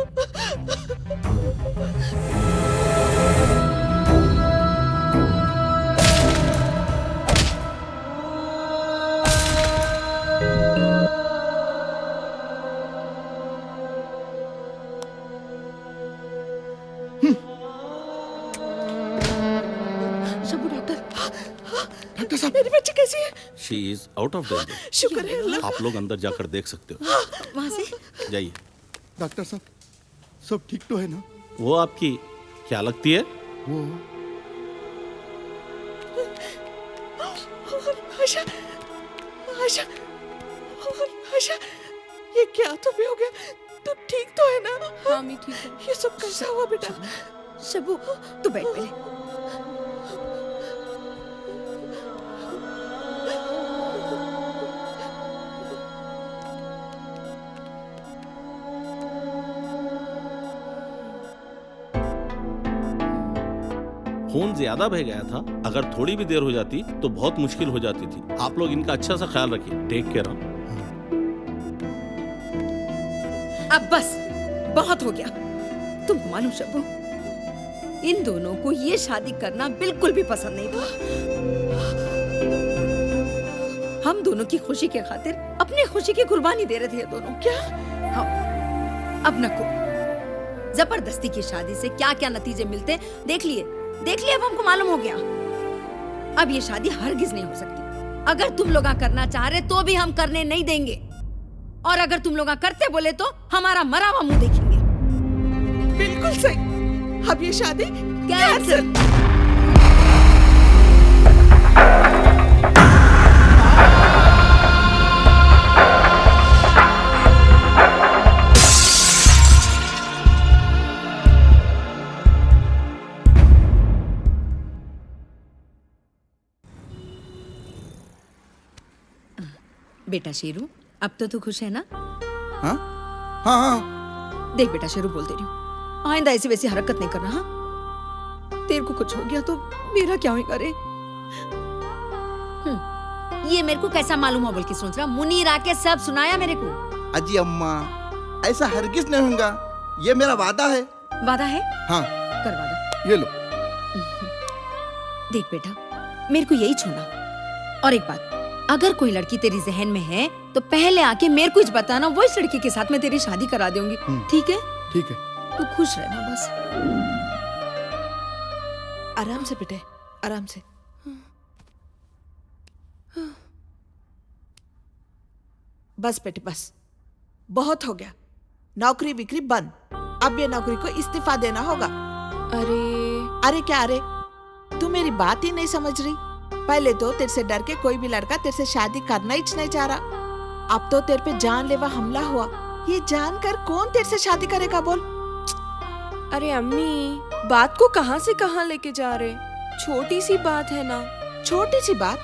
डॉक्टर साहब, मेरी बच्ची कैसी है? She is out of danger. शुक्र है अल्लाह। आप लोग अंदर जाकर देख सकते हो। वहाँ से जाइए। डॉक्टर साहब सब ठीक तो है ना? वो आपकी क्या लगती है? वो आशा, आशा, आशा, ये क्या तो भी हो गया? तू ठीक तो है ना? हाँ मैं ठीक हूँ। ये सब कैसा हुआ बेटा? शबू तू बैठ पहले। खून ज्यादा बह गया था। अगर थोड़ी भी देर हो जाती तो बहुत मुश्किल हो जाती थी। आप लोग इनका अच्छा सा ख्याल रखिए। Take care. अब बस बहुत हो गया। तुमको मालूम शब्बू, इन दोनों को ये शादी करना बिल्कुल भी पसंद नहीं था। हम दोनों की खुशी के खातिर अपनी खुशी की कुर्बानी दे रहे थे ये दोनों। क्या? हाँ, अब नको। जबरदस्ती की शादी से क्या क्या नतीजे मिलते देख लिए अब हमको मालूम हो गया। अब ये शादी हरगिज नहीं हो सकती। अगर तुम लोग करना चाह रहे तो भी हम करने नहीं देंगे, और अगर तुम लोग करते बोले तो हमारा मरा हुआ मुंह देखेंगे। बिल्कुल सही। अब ये शादी कैंसिल। बेटा शेरू, अब तो तू खुश है ना? हाँ हाँ हाँ। देख बेटा शेरू, बोलते रही हूँ, आइंदा ऐसी वैसी हरकत नहीं करना। हाँ, तेरे को कुछ हो गया तो मेरा क्या होगा रे? ये मेरे को कैसा मालूम हो बोल के सोच रहा? मुनीर आके सब सुनाया मेरे को। अजी अम्मा, ऐसा हरगिज नहीं होगा, ये मेरा वादा है। वादा है? हाँ कर वादा। ये लो। देख बेटा, मेरे को यही छोड़ना। और एक बात, अगर कोई लड़की तेरी जहन में है तो पहले आके मेरे को बताना, वो इस लड़की के साथ मैं तेरी शादी करा दूंगी। ठीक है? ठीक है। तू खुश रहना बस। आराम से बेटे, आराम से। बस बेटे बस, बहुत हो गया। नौकरी बिक्री बंद। अब ये नौकरी को इस्तीफा देना होगा। अरे क्या अरे? तू मेरी बात ही नहीं समझ रही। पहले तो तेरे से डर के कोई भी लड़का तेरे से शादी करना ही नहीं चाह रहा। अब तो तेरे पे जानलेवा हमला हुआ। ये जानकर कौन तेरे से शादी करेगा बोल? अरे अम्मी, बात को कहाँ से कहाँ लेके जा रहे? छोटी सी बात है ना। छोटी सी बात?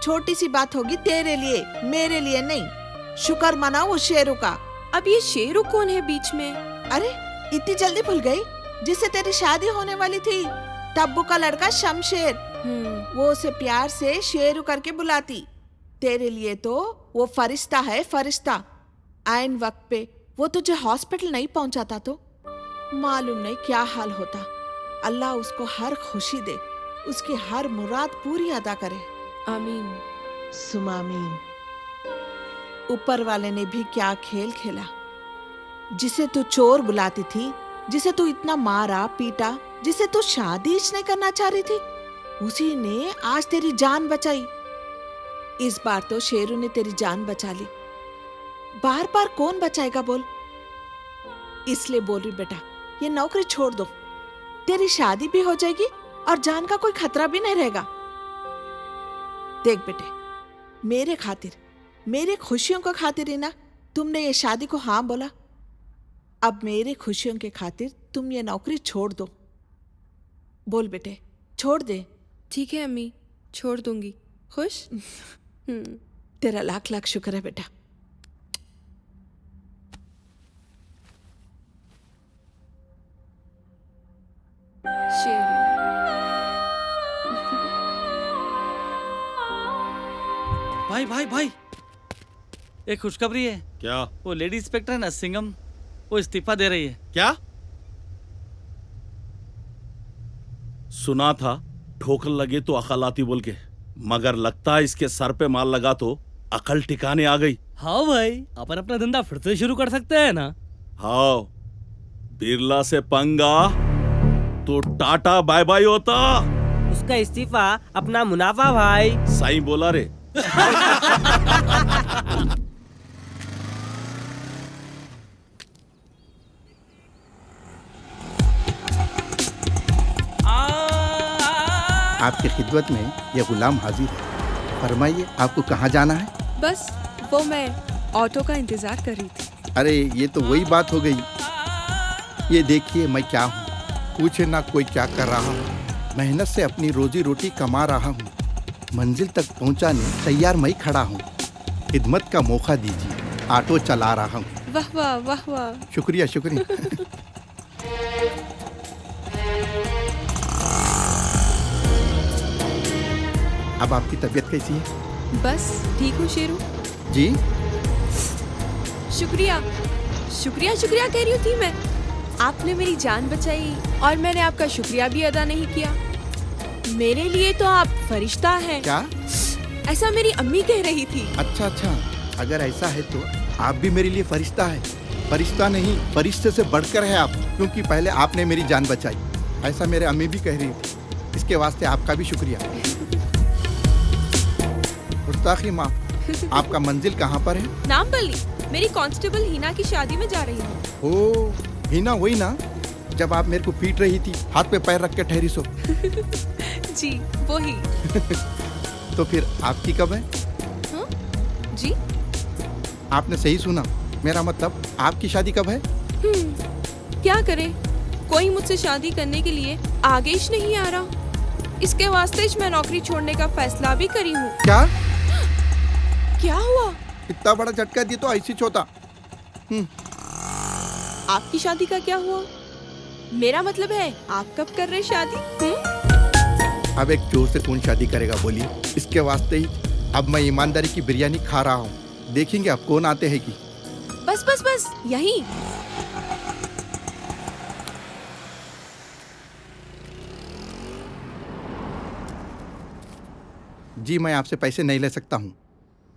छोटी सी बात होगी तेरे लिए, मेरे लिए नहीं। शुक्र मनाओ उस शेरू का। अब ये शेरू कौन है बीच में? अरे इतनी जल्दी भूल गई? जिससे तेरी शादी होने वाली थी, टब्बू का लड़का शमशेर। वो उसे प्यार से शेरू करके बुलाती। तेरे लिए तो वो फरिश्ता है, फरिश्ता। आइन वक्त पे वो तुझे हॉस्पिटल नहीं पहुंचाता तो मालूम नहीं क्या हाल होता। अल्लाह उसको हर खुशी दे, उसकी हर मुराद पूरी अदा करे। आमीन। सुमा आमीन। ऊपर वाले ने भी क्या खेल खेला। जिसे तू चोर बुलाती थी, जिसे तू इतना मारा पीटा, जिसे तू शादी नहीं करना चाह रही थी, उसी ने आज तेरी जान बचाई। इस बार तो शेरू ने तेरी जान बचा ली। बार बार कौन बचाएगा बोल? इसलिए बोल रही बेटा, ये नौकरी छोड़ दो। तेरी शादी भी हो जाएगी और जान का कोई खतरा भी नहीं रहेगा। देख बेटे, मेरे खातिर, मेरे खुशियों के खातिर ही ना तुमने ये शादी को हाँ बोला। अब मेरे खुशियों के खातिर तुम ये नौकरी छोड़ दो। बोल बेटे, छोड़ दे। ठीक है अम्मी, छोड़ दूंगी। खुश? तेरा लाख लाख शुक्र है बेटा। भाई भाई भाई, एक खुशखबरी है। क्या? वो लेडी इंस्पेक्टर है ना सिंगम, वो इस्तीफा दे रही है। क्या? सुना था ठोकर लगे तो अकल आती बोल के, मगर लगता है इसके सर पे माल लगा तो अकल ठिकाने आ गई। हाँ भाई, अपन अपना धंधा फिर से शुरू कर सकते हैं ना। हाँ, बिरला से पंगा तो टाटा बाय बाय होता। उसका इस्तीफा अपना मुनाफा भाई। सही बोला रे। आपकी खिदमत में ये गुलाम हाजिर है। फरमाइए आपको कहाँ जाना है? बस वो मैं ऑटो का इंतजार कर रही थी। अरे ये तो वही बात हो गई। ये देखिए मैं क्या हूँ, पूछे ना कोई क्या कर रहा हूँ। मेहनत से अपनी रोजी रोटी कमा रहा हूँ, मंजिल तक पहुँचाने तैयार मैं खड़ा हूँ। खिदमत का मौका दीजिए, ऑटो चला रहा हूँ। वाह वाह वाह वाह। शुक्रिया शुक्रिया। अब आपकी तबीयत कैसी है? बस ठीक हूँ शेरू। जी शुक्रिया शुक्रिया शुक्रिया कह रही थी मैं। आपने मेरी जान बचाई और मैंने आपका शुक्रिया भी अदा नहीं किया। मेरे लिए तो आप फरिश्ता हैं। क्या? ऐसा मेरी अम्मी कह रही थी। अच्छा अच्छा, अगर ऐसा है तो आप भी मेरे लिए फरिश्ता है। फरिश्ता नहीं, फरिश्ते से बढ़कर है आप, क्योंकि पहले आपने मेरी जान बचाई। ऐसा मेरे अम्मी भी कह रही थी। इसके वास्ते आपका भी शुक्रिया। गुस्ताखी माफ। आपका मंजिल कहाँ पर है? नाम बल्ली, मेरी कांस्टेबल हिना की शादी में जा रही हूँ। ओ हिना, वही ना जब आप मेरे को पीट रही थी, हाथ पे पैर रख के ठहरी सो। जी वही। तो फिर आपकी कब है? हाँ? जी आपने सही सुना, मेरा मतलब आपकी शादी कब है? क्या करे, कोई मुझसे शादी करने के लिए आगे ही नहीं आ रहा। इसके वास्ते मैं नौकरी छोड़ने का फैसला भी करी हूँ। क्या? क्या हुआ? इतना बड़ा झटका दिया तो ऐसी छोटा। आपकी शादी का क्या हुआ? मेरा मतलब है आप कब कर रहे शादी? अब एक चोर से कौन शादी करेगा बोलिए। इसके वास्ते ही अब मैं ईमानदारी की बिरयानी खा रहा हूँ। देखेंगे अब कौन आते हैं कि। बस बस बस यही। जी मैं आपसे पैसे नहीं ले सकता हूँ।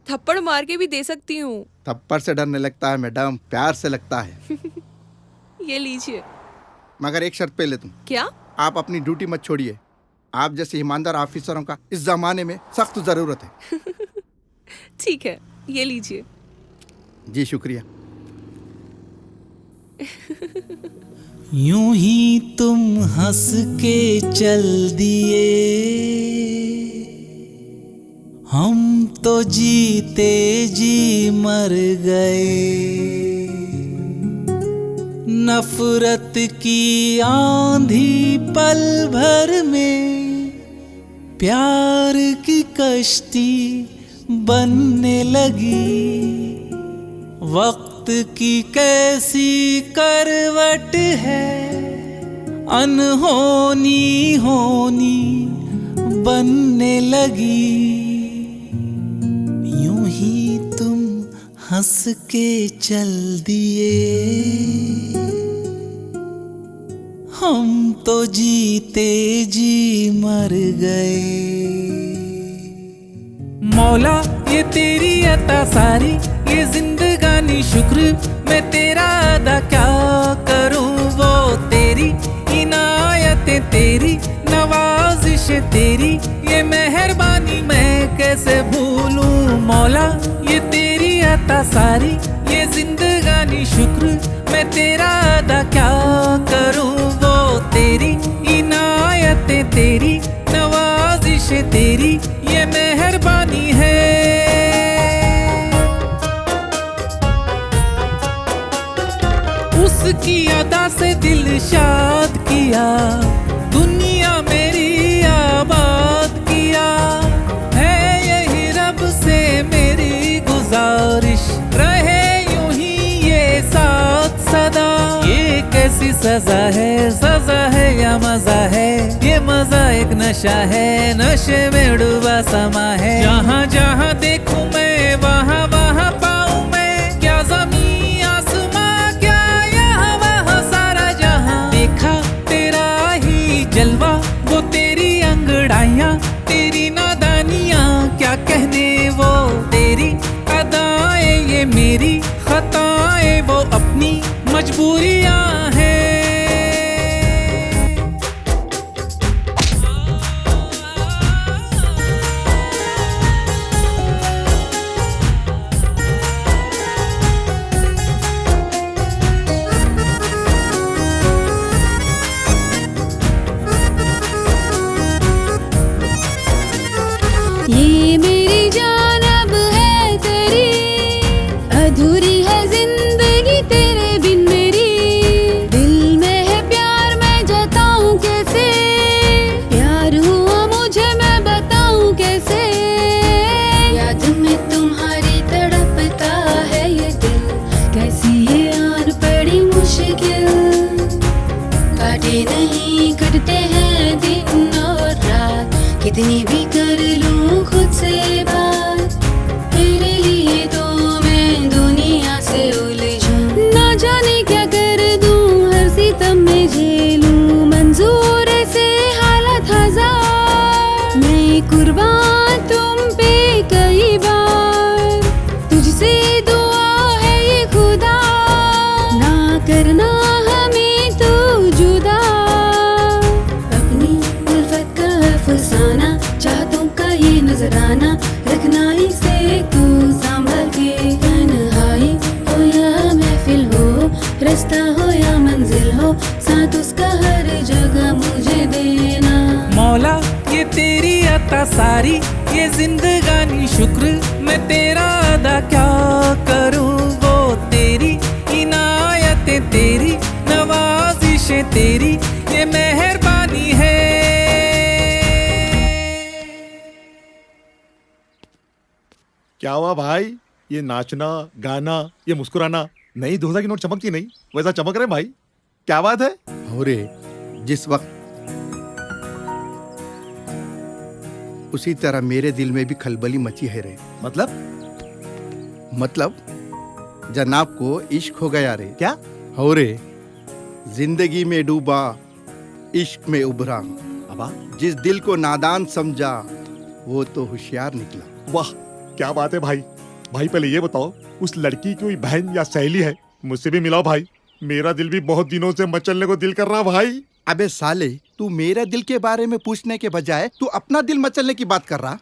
थप्पड़ मार के भी दे सकती हूँ। थप्पड़ से डरने लगता है मैडम, प्यार से लगता है। ये लीजिए। मगर एक शर्त पे ले तुम। क्या? आप अपनी ड्यूटी मत छोड़िए। आप जैसे ईमानदार ऑफिसरों का इस जमाने में सख्त जरूरत है। ठीक है, ये लीजिए। जी शुक्रिया। यूं ही तुम हंस के चल दिए, हम तो जीते जी मर गए। नफरत की आंधी पल भर में प्यार की कश्ती बनने लगी। वक्त की कैसी करवट है, अनहोनी होनी बनने लगी। यूं ही तुम हंस के चल दिए, हम तो जीते जी मर गए। मौला ये तेरी अता सारी, ये जिंदगानी शुक्र मैं तेरा अदा क्या करूं। वो तेरी इनायतें, तेरी नवाजिश तेरी, ये मेहरबानी मैं कैसे भूलूं। मौला ये तेरी अता सारी, ये जिंदगानी शुक्र मैं तेरा अदा क्या करूं। वो तेरी इनायतें, तेरी नवाजिश तेरी, ये मेहरबानी है। उसकी अदा से दिल शाद किया, दुनिया मेरी आबाद किया। है यही रब से मेरी गुजारिश, रहे यूं ही ये साथ सदा। ये कैसी सजा है, सजा है या मजा है। ये मजा एक नशा है, नशे में डूबा समा है। जहाँ जहाँ देखूं मैं वहाँ वहाँ पाऊं मैं। क्या ज़मीं आसमां, क्या यहाँ वहाँ सारा जहाँ। देखा तेरा ही जलवा, वो तेरी अंगड़ाइयाँ, तेरी नादानियाँ क्या कहने। वो तेरी अदाएं, ये मेरी खताएं, वो अपनी मजबूरियाँ हैं। अधूरी है जिंदगी तेरे बिन मेरी, दिल में है प्यार मैं जताऊं कैसे, प्यार हुआ मुझे मैं बताऊं कैसे, याद में तुम्हारी तड़पता है ये दिल, कैसी ये आन पड़ी मुश्किल, काटे नहीं कटते हैं दिन और रात, कितनी भी कर लूं खुद से बात, तेरे लिए तो मैं दुनिया से उलझूं, ना जाने क्या कर दूं हर सितम में झेलूं, मंजूर से हालत हजार, मैं कुर्बान तुम पे कई बार, तुझसे दुआ है ये खुदा, ना करना हमें तो जुदा, अपनी उल्फत का अफसाना, चाहतों का ये नजराना, रखना इसे तू संभल के, तन्हाई हो या महफिल हो, रास्ता हो या मंजिल हो, साथ उसका हर जगह मुझे देना। मौला ये तेरी अता सारी, ये जिंदगानी शुक्र मैं तेरा अदा क्या करूं, वो तेरी इनायतें तेरी, नवाजिशें तेरी, ये मेहरबानी है। क्या हुआ भाई? ये नाचना गाना ये मुस्कुराना, नहीं 2000 की नोट चमकती नहीं वैसा चमक रहे भाई, क्या बात है? हो रे, जिस वक्त उसी तरह मेरे दिल में भी खलबली मची है रे। मतलब जनाब को इश्क हो गया रे। क्या हो रे? जिंदगी में डूबा इश्क में उभरा, अबा जिस दिल को नादान समझा वो तो होशियार निकला। वाह क्या बात है भाई। भाई पहले ये बताओ, उस लड़की की कोई बहन या सहेली है? मुझसे भी मिलाओ भाई, मेरा दिल भी बहुत दिनों से मचलने को दिल कर रहा भाई। अबे साले, तू मेरे दिल के बारे में पूछने के बजाय तू अपना दिल मचलने की बात कर रहा।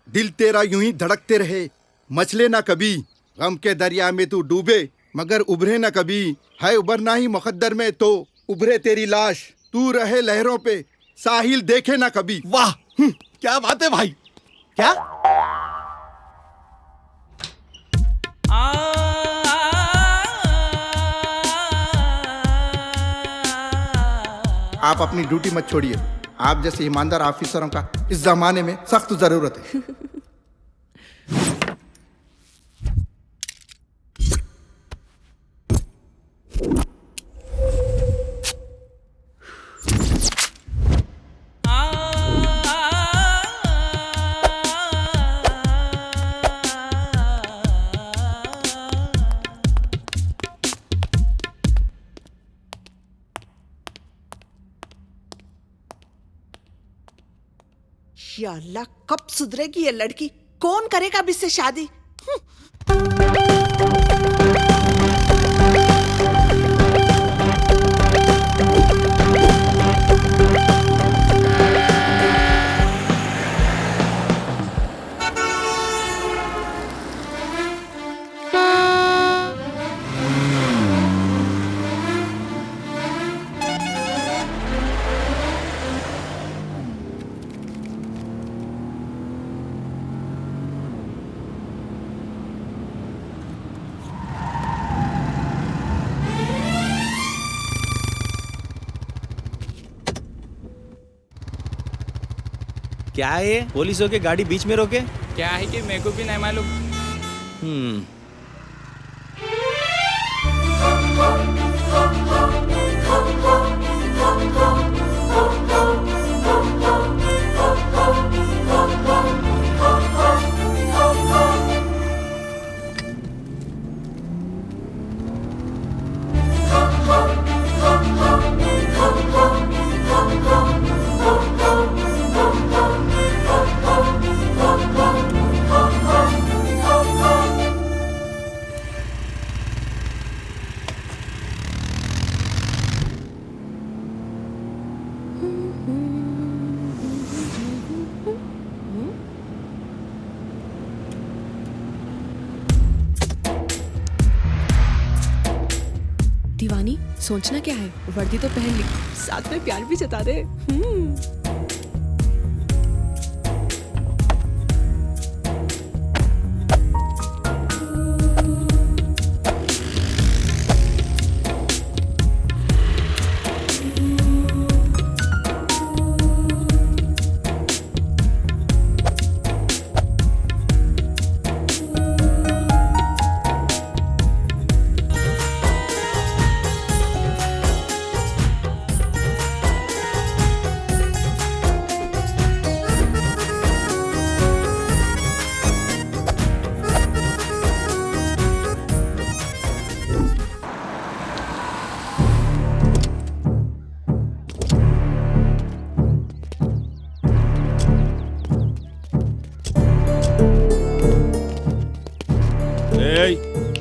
दिल तेरा यूं ही धड़कते रहे, मचले ना कभी, गम के दरिया में तू डूबे मगर उभरे ना कभी, है उभरना ही मुकद्दर में तो उभरे तेरी लाश, तू रहे लहरों पे साहिल देखे ना कभी। वाह क्या बात है भाई। क्या आप अपनी ड्यूटी मत छोड़िए, आप जैसे ईमानदार ऑफिसरों का इस जमाने में सख्त जरूरत है। या अल्लाह, कब सुधरेगी ये लड़की? कौन करेगा अब इससे शादी? क्या है ये? पुलिसों के गाड़ी बीच में रोके? क्या है कि मेरे को भी नहीं मालूम। दीवानी, सोचना क्या है, वर्दी तो पहन ली, साथ में प्यार भी जता दे।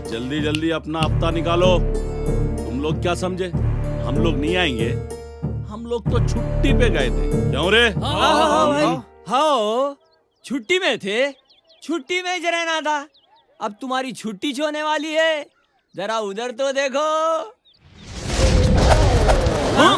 जल्दी जल्दी अपना हफ्ता निकालो। तुम लोग क्या समझे हम लोग नहीं आएंगे? हम लोग तो छुट्टी पे गए थे, क्यों रे? हाँ, छुट्टी में थे, छुट्टी में ही रहना था। अब तुम्हारी छुट्टी होने वाली है, जरा उधर तो देखो। हाँ?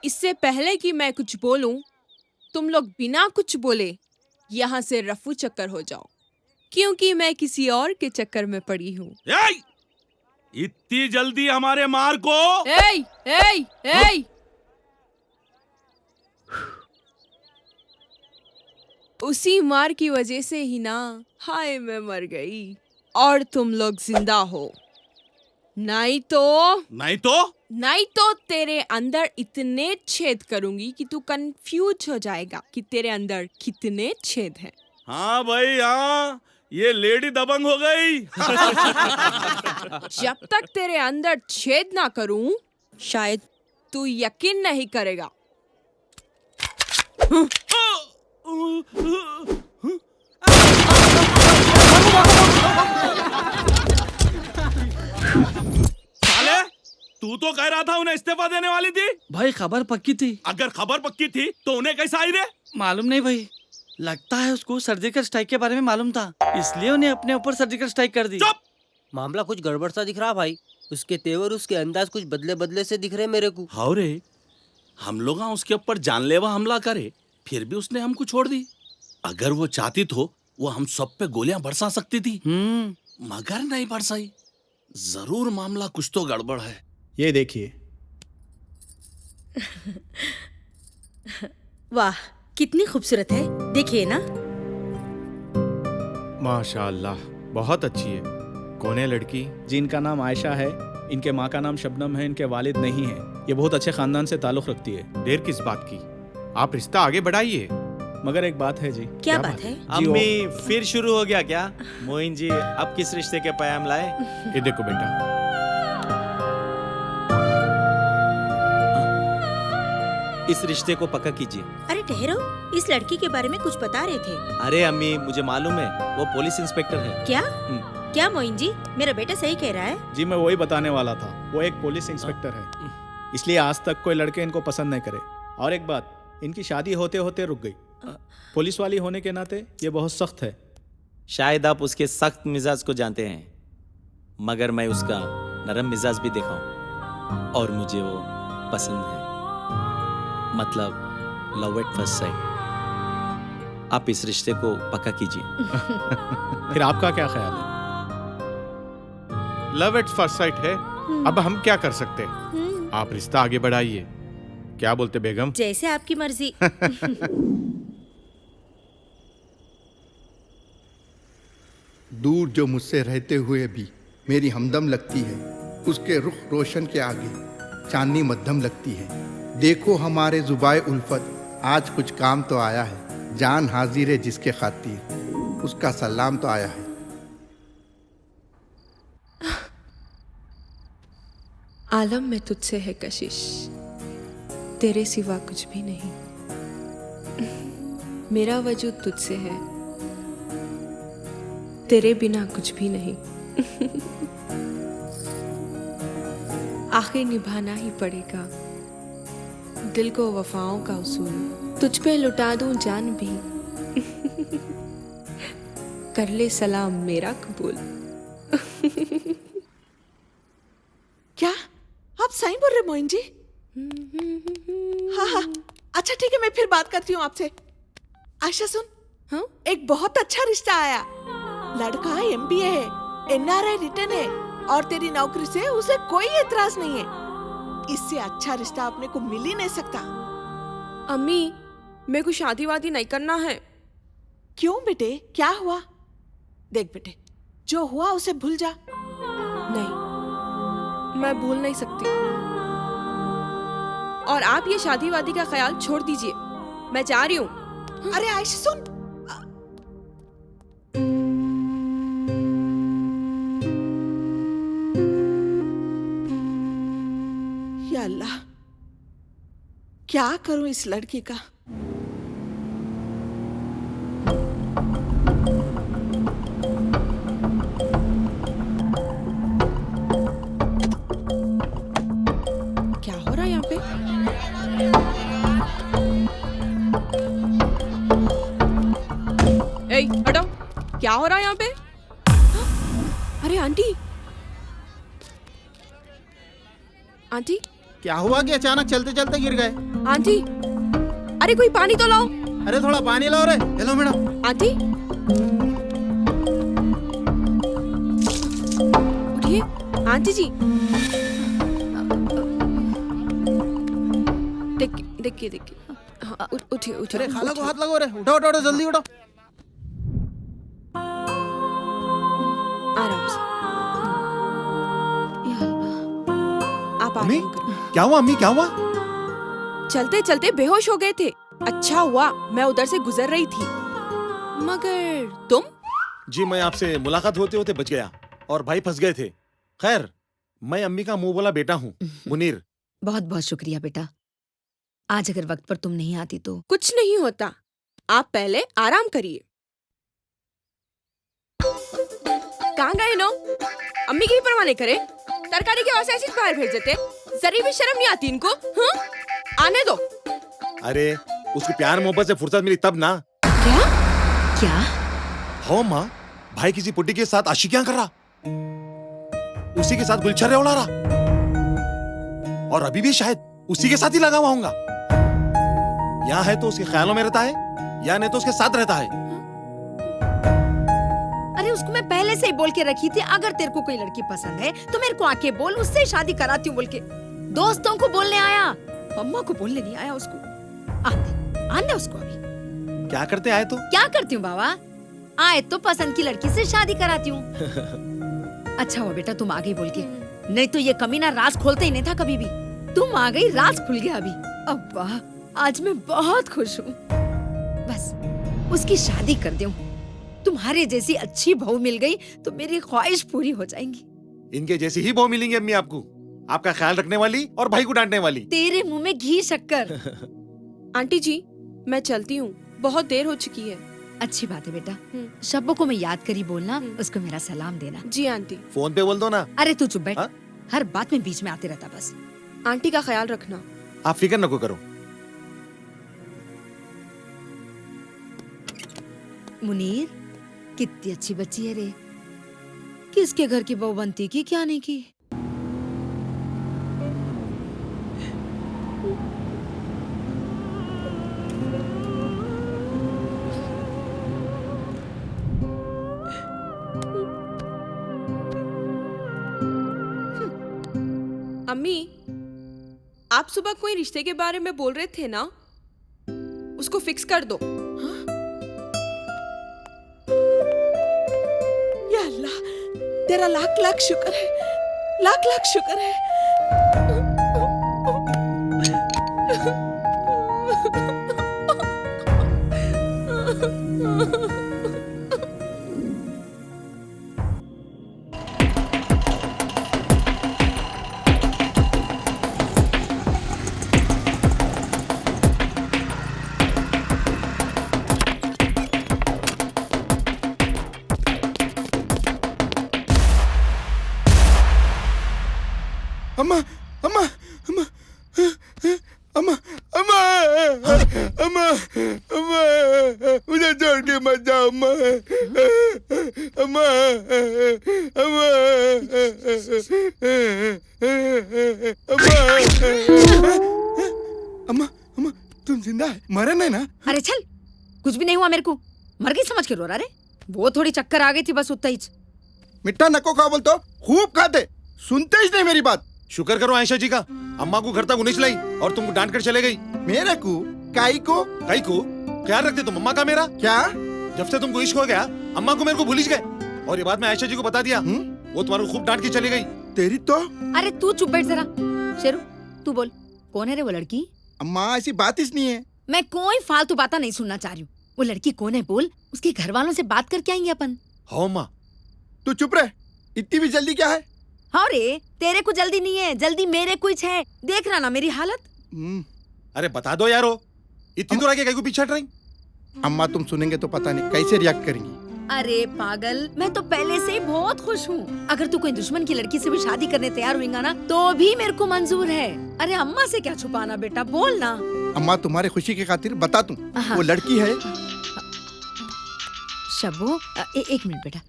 इससे पहले कि मैं कुछ बोलूं, तुम लोग बिना कुछ बोले यहाँ से रफू चक्कर हो जाओ, क्योंकि मैं किसी और के चक्कर में पड़ी हूँ। इतनी जल्दी हमारे मार को? एय, एय, एय! उसी मार की वजह से ही ना, हाय मैं मर गई और तुम लोग जिंदा हो। नहीं तो तेरे अंदर इतने छेद करूंगी कि तू कंफ्यूज हो जाएगा कि तेरे अंदर कितने छेद हैं। हाँ भाई हाँ, ये लेडी दबंग हो गई। जब तक तेरे अंदर छेद ना करूं, शायद तू यकीन नहीं करेगा। तू तो कह रहा था उन्हें इस्तीफा देने वाली थी। भाई खबर पक्की थी। अगर खबर पक्की थी तो उन्हें कैसा आई रे? मालूम नहीं भाई, लगता है उसको सर्जिकल स्ट्राइक के बारे में मालूम था, इसलिए उन्हें अपने ऊपर सर्जिकल स्ट्राइक कर दी। मामला कुछ गड़बड़ सा दिख रहा भाई। उसके तेवर, उसके अंदाज कुछ बदले बदले से दिख रहे मेरे को। हाँ रे, हम लोग उसके ऊपर जानलेवा हमला करे, फिर भी उसने हमको छोड़ दी। अगर वो चाहती तो वो हम सब पे गोलियां बरसा सकती थी, मगर नहीं बरसाई। जरूर मामला कुछ तो गड़बड़ है। ये देखिए। वाह कितनी खूबसूरत है, देखिए ना। माशाअल्लाह, बहुत अच्छी है। कौन है लड़की? जिनका नाम आयशा है, इनके माँ का नाम शबनम है, इनके वालिद नहीं है। ये बहुत अच्छे खानदान से ताल्लुक रखती है। देर किस बात की, आप रिश्ता आगे बढ़ाइए। मगर एक बात है जी। क्या बात है? अम्मी फिर शुरू हो गया क्या? मोइन जी अब किस रिश्ते के पैगाम लाए? ये देखो बेटा, इस रिश्ते को पक्का कीजिए। अरे ठहरो, इस लड़की के बारे में कुछ बता रहे थे। अरे अम्मी मुझे मालूम है, वो पुलिस इंस्पेक्टर है। क्या? क्या मोइन जी, मेरा बेटा सही कह रहा है? जी मैं वही बताने वाला था, वो एक पुलिस इंस्पेक्टर है, इसलिए आज तक कोई लड़के इनको पसंद नहीं करे। और एक बात, इनकी शादी होते होते रुक गई। पुलिस वाली होने के नाते ये बहुत सख्त है। शायद आप उसके सख्त मिजाज को जानते हैं, मगर मैं उसका नरम मिजाज भी देखा हूँ और मुझे वो पसंद है। मतलब लव एट फर्स्ट साइट। आप इस रिश्ते को पक्का कीजिए। फिर आपका क्या ख्याल है? लव एट फर्स्ट साइट है, अब हम क्या कर सकते हैं? आप रिश्ता आगे बढ़ाइए। क्या बोलते बेगम? जैसे आपकी मर्जी। दूर जो मुझसे रहते हुए भी मेरी हमदम लगती है, उसके रुख रोशन के आगे चांदनी मध्यम लगती है। देखो हमारे जुबाए उल्फत, आज कुछ काम तो आया है। जान हाजिर है जिसके खातिर, उसका सलाम तो आया है। आलम में तुझसे है कशिश, तेरे सिवा कुछ भी नहीं। मेरा वजूद तुझसे है, तेरे बिना कुछ भी नहीं। आखिर निभाना ही पड़ेगा दिल को वफाओं का उसूल। तुझ पे लुटा दूं जान भी, कर ले सलाम मेरा कबूल। क्या आप सही बोल रहे मोइन जी? हाँ हाँ, अच्छा ठीक है, मैं फिर बात करती हूँ आपसे। आयशा सुन, हाँ? एक बहुत अच्छा रिश्ता आया। लड़का MBA है, NRI रिटर्न है और तेरी नौकरी से उसे कोई एतराज नहीं है। इससे अच्छा रिश्ता अपने को मिल ही नहीं सकता। अम्मी मेरे को शादी वादी नहीं करना है। क्यों बेटे, क्या हुआ? देख बेटे, जो हुआ उसे भूल जा। नहीं, मैं भूल नहीं सकती। और आप ये शादी वादी का ख्याल छोड़ दीजिए, मैं जा रही हूँ। अरे आयशा सुन, या अल्लाह, क्या करूं इस लड़की का। क्या हो रहा है यहाँ पे? ए, हटो, क्या हो रहा है यहाँ पे? अरे आंटी, आंटी क्या हुआ कि अचानक चलते चलते गिर गए? आंटी, अरे कोई पानी तो लाओ। अरे थोड़ा पानी लाओ रे। Hello madam. आंटी उठिए। आंटी जी देखिए हाँ, उठिए उठिए। अरे खाला को हाथ लगाओ रे। उठो उठो उठो, जल्दी उठो। आराम से। आप अम्मी, आराम करो। क्या हुआ अम्मी, क्या हुआ? चलते चलते बेहोश हो गए थे। अच्छा हुआ मैं उधर से गुजर रही थी। मगर तुम? जी मैं आपसे मुलाकात होते होते बच गया और भाई फंस गए थे। खैर, मैं अम्मी का मुंह बोला बेटा हूँ, मुनीर। बहुत बहुत शुक्रिया बेटा। आज अगर वक्त पर तुम नहीं आती तो। कुछ नहीं होता, आप पहले आराम करिए। कहाँ गए नो? अम्मी की भी परवाह नहीं करे, तरकारी के वास्ते ऐसे ही बाहर भेज देते। जरी भी शर्म नहीं आती इनको? हाँ? आने दो। अरे उसको प्यार मोहब्बत से फुर्सत मिली तब ना। क्या? क्या? हो माँ, भाई किसी पुट्टी के साथ आशिकियां कर रहा, उसी के साथ गुलछर्रे उड़ा रहा, और अभी भी शायद उसी के साथ ही लगा हुआ होगा। यहाँ है तो उसके ख्यालों में रहता है, या नहीं तो उसके साथ रहता है। अरे उसको मैं पहले से ही बोल के रखी थी, अगर तेरे को कोई लड़की पसंद है तो मेरे को आके बोल, उससे शादी कराती हूँ बोल के। दोस्तों को बोलने आया, अम्मा को बोलने नहीं आया उसको। आने उसको अभी। क्या करते आए तो? क्या करती हूँ बाबा, आए तो पसंद की लड़की से शादी कराती हूँ। अच्छा हुआ बेटा तुम आ गई बोल के, नहीं तो ये कमीना राज खोलते ही नहीं था कभी भी। तुम आ गई, राज खुल गया अभी। अब्बा आज मैं बहुत खुश हूँ। बस उसकी शादी कर दूं, तुम्हारे जैसी अच्छी बहू मिल गई तो मेरी ख्वाहिश पूरी हो जाएंगी। इनके जैसी ही बहू मिलेंगी अम्मी आपको, आपका ख्याल रखने वाली और भाई को डांटने वाली। तेरे मुंह में घी शक्कर। आंटी जी मैं चलती हूँ, बहुत देर हो चुकी है। अच्छी बात है बेटा, शब्बों को मैं याद करी बोलना, उसको मेरा सलाम देना। जी आंटी। फोन पे बोल दो ना। अरे तू चुप बैठ, हर बात में बीच में आते रहता बस। आंटी का ख्याल रखना। आप फिक्र न करो। मुनीर कितनी अच्छी बच्ची है रे, किसके घर की बहू बनती की क्या नहीं की। अम्मी आप सुबह कोई रिश्ते के बारे में बोल रहे थे ना, उसको फिक्स कर दो। या अल्लाह, तेरा लाख लाख शुक्र है, लाख लाख शुक्र है। अम्मा अम्मा अम्मा अम्मा अम्मा अम्मा अम्मा मुझे छोड़ के मत जाओ अम्मा अम्मा अम्मा अम्मा अम्मा तुम जिंदा है, मरे नहीं ना? अरे चल, कुछ भी नहीं हुआ मेरे को, मर गई समझ के रो रहा रे। वो थोड़ी चक्कर आ गई थी बस उतना ही। मिठा नको खा बोलते हो, खूब खाते, सुनते ही नहीं मेरी बात। शुक्र करो आयशा जी का, अम्मा को घर तक उन्नीस लाई और तुमको डांट कर चले गई। मेरे को काई को ख्याल रखते तुम अम्मा का मेरा। क्या जब से तुमको इश्क हो गया अम्मा को मेरे को भूल ही गए, और ये बात मैं आयशा जी को बता दिया। वो तुम्हारे को खूब डांट के चली गई। तेरी तो। अरे तू चुप बैठ जरा। शेरू तू बोल, कौन है रे वो लड़की? अम्मा ऐसी बात ही नहीं है। मैं कोई फालतू बातें नहीं सुनना चाह रही हूँ। वो लड़की कौन है बोल, उसके घर वालों से बात करके आएंगे अपन। हाँ माँ, तू चुप रह, इतनी भी जल्दी क्या है? हाँ रे, तेरे को जल्दी नहीं है, जल्दी मेरे कुछ है। देख रहा ना मेरी हालत। अरे बता दो यारो, इतनी दूर आके कहीं को पीछे हट रही? अम्मा तुम सुनेंगे तो पता नहीं कैसे रिएक्ट करेंगी। अरे पागल, मैं तो पहले से ही बहुत खुश हूँ। अगर तू कोई दुश्मन की लड़की से भी शादी करने तैयार होगा ना तो भी मेरे को मंजूर है। अरे अम्मा से क्या छुपाना बेटा, बोल ना। अम्मा तुम्हारे खुशी की खातिर बता दूं, वो लड़की है। शब्बू, एक मिनट बेटा।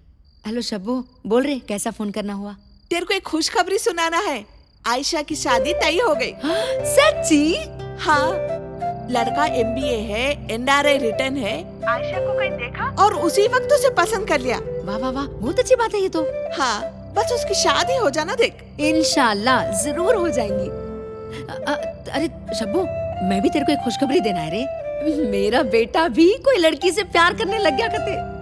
हेलो शब्बू, बोल रहे कैसा फोन करना हुआ? तेरे को एक खुशखबरी सुनाना है। आयशा की शादी तय हो गई। सच्ची? हाँ, लड़का MBA है, NRI रिटर्न है। आयशा को कहीं देखा और उसी वक्त उसे पसंद कर लिया। वाह वाह वाह, बहुत अच्छी बात है ये तो। हाँ, बस उसकी शादी हो जाना देख। इंशाल्लाह जरूर हो जाएंगी। अरे शब्बू, मैं भी तेरे को एक खुशखबरी देना है रे। मेरा बेटा भी कोई लड़की से प्यार करने लग गया करते।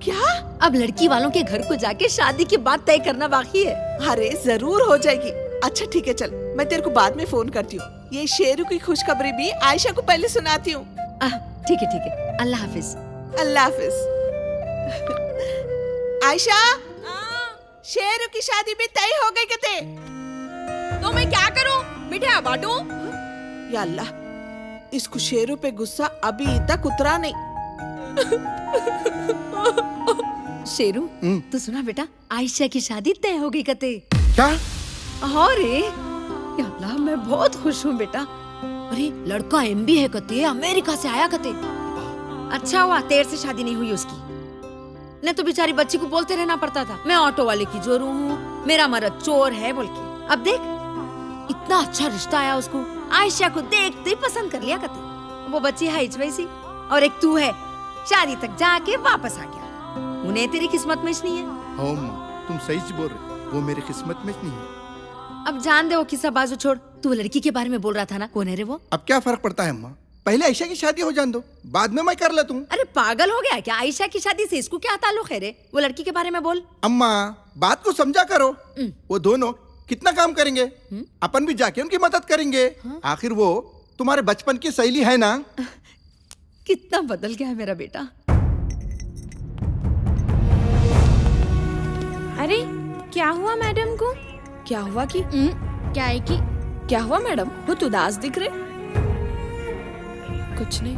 क्या? अब लड़की वालों के घर को जाके शादी की बात तय करना बाकी है। अरे जरूर हो जाएगी। अच्छा ठीक है, चल मैं तेरे को बाद में फोन करती हूँ। ये शेरू की खुशखबरी भी आयशा को पहले सुनाती हूँ। ठीक है ठीक है, अल्लाह हाफिज। अल्लाह हाफिज। आयशा, शेरू की शादी भी तय हो गई कहते। तो मैं क्या करूँ? मिठाई बांटूं? या अल्लाह, इसको शेरू पे गुस्सा अभी तक उतरा नहीं। शेरू, तू सुना बेटा, आयशा की शादी तय हो गई कहते। क्या? हाँ रे, या अल्लाह मैं बहुत खुश हूँ बेटा। अरे लड़का MBA है कहते, अमेरिका से आया कहते। अच्छा हुआ तेरे से शादी नहीं हुई उसकी, नहीं तो बेचारी बच्ची को बोलते रहना पड़ता था मैं ऑटो वाले की जोरू हूँ, मेरा मर्द चोर है बोल के। अब देख, इतना अच्छा रिश्ता आया उसको, आयशा को देखते ही पसंद कर लिया कहते। वो बच्ची है वैसी, और एक तू है शादी तक जाके वापस आ गया। उन्हें तेरी किस्मत में नहीं है। हाँ माँ, तुम सही से बोल रहे, वो मेरी किस्मत में नहीं है। अब जान दे वो किस्सा बाजू छोड़, तू लड़की के बारे में बोल रहा था ना, कौन है रे वो? अब क्या फर्क पड़ता है अम्मा, पहले आयशा की शादी हो जान दो, बाद में मैं कर लेता हूँ। अरे पागल हो गया क्या? आयशा की शादी से इसको क्या ताल्लुक है रे? वो लड़की के बारे में बोल। अम्मा बात को समझा करो, वो दोनों कितना काम करेंगे, अपन भी जाके उनकी मदद करेंगे। आखिर वो तुम्हारे बचपन की सहेली है ना। कितना बदल गया है मेरा बेटा। अरे क्या हुआ मैडम को? क्या हुआ कि क्या है कि क्या हुआ मैडम? बहुत उदास दिख रहे। कुछ नहीं,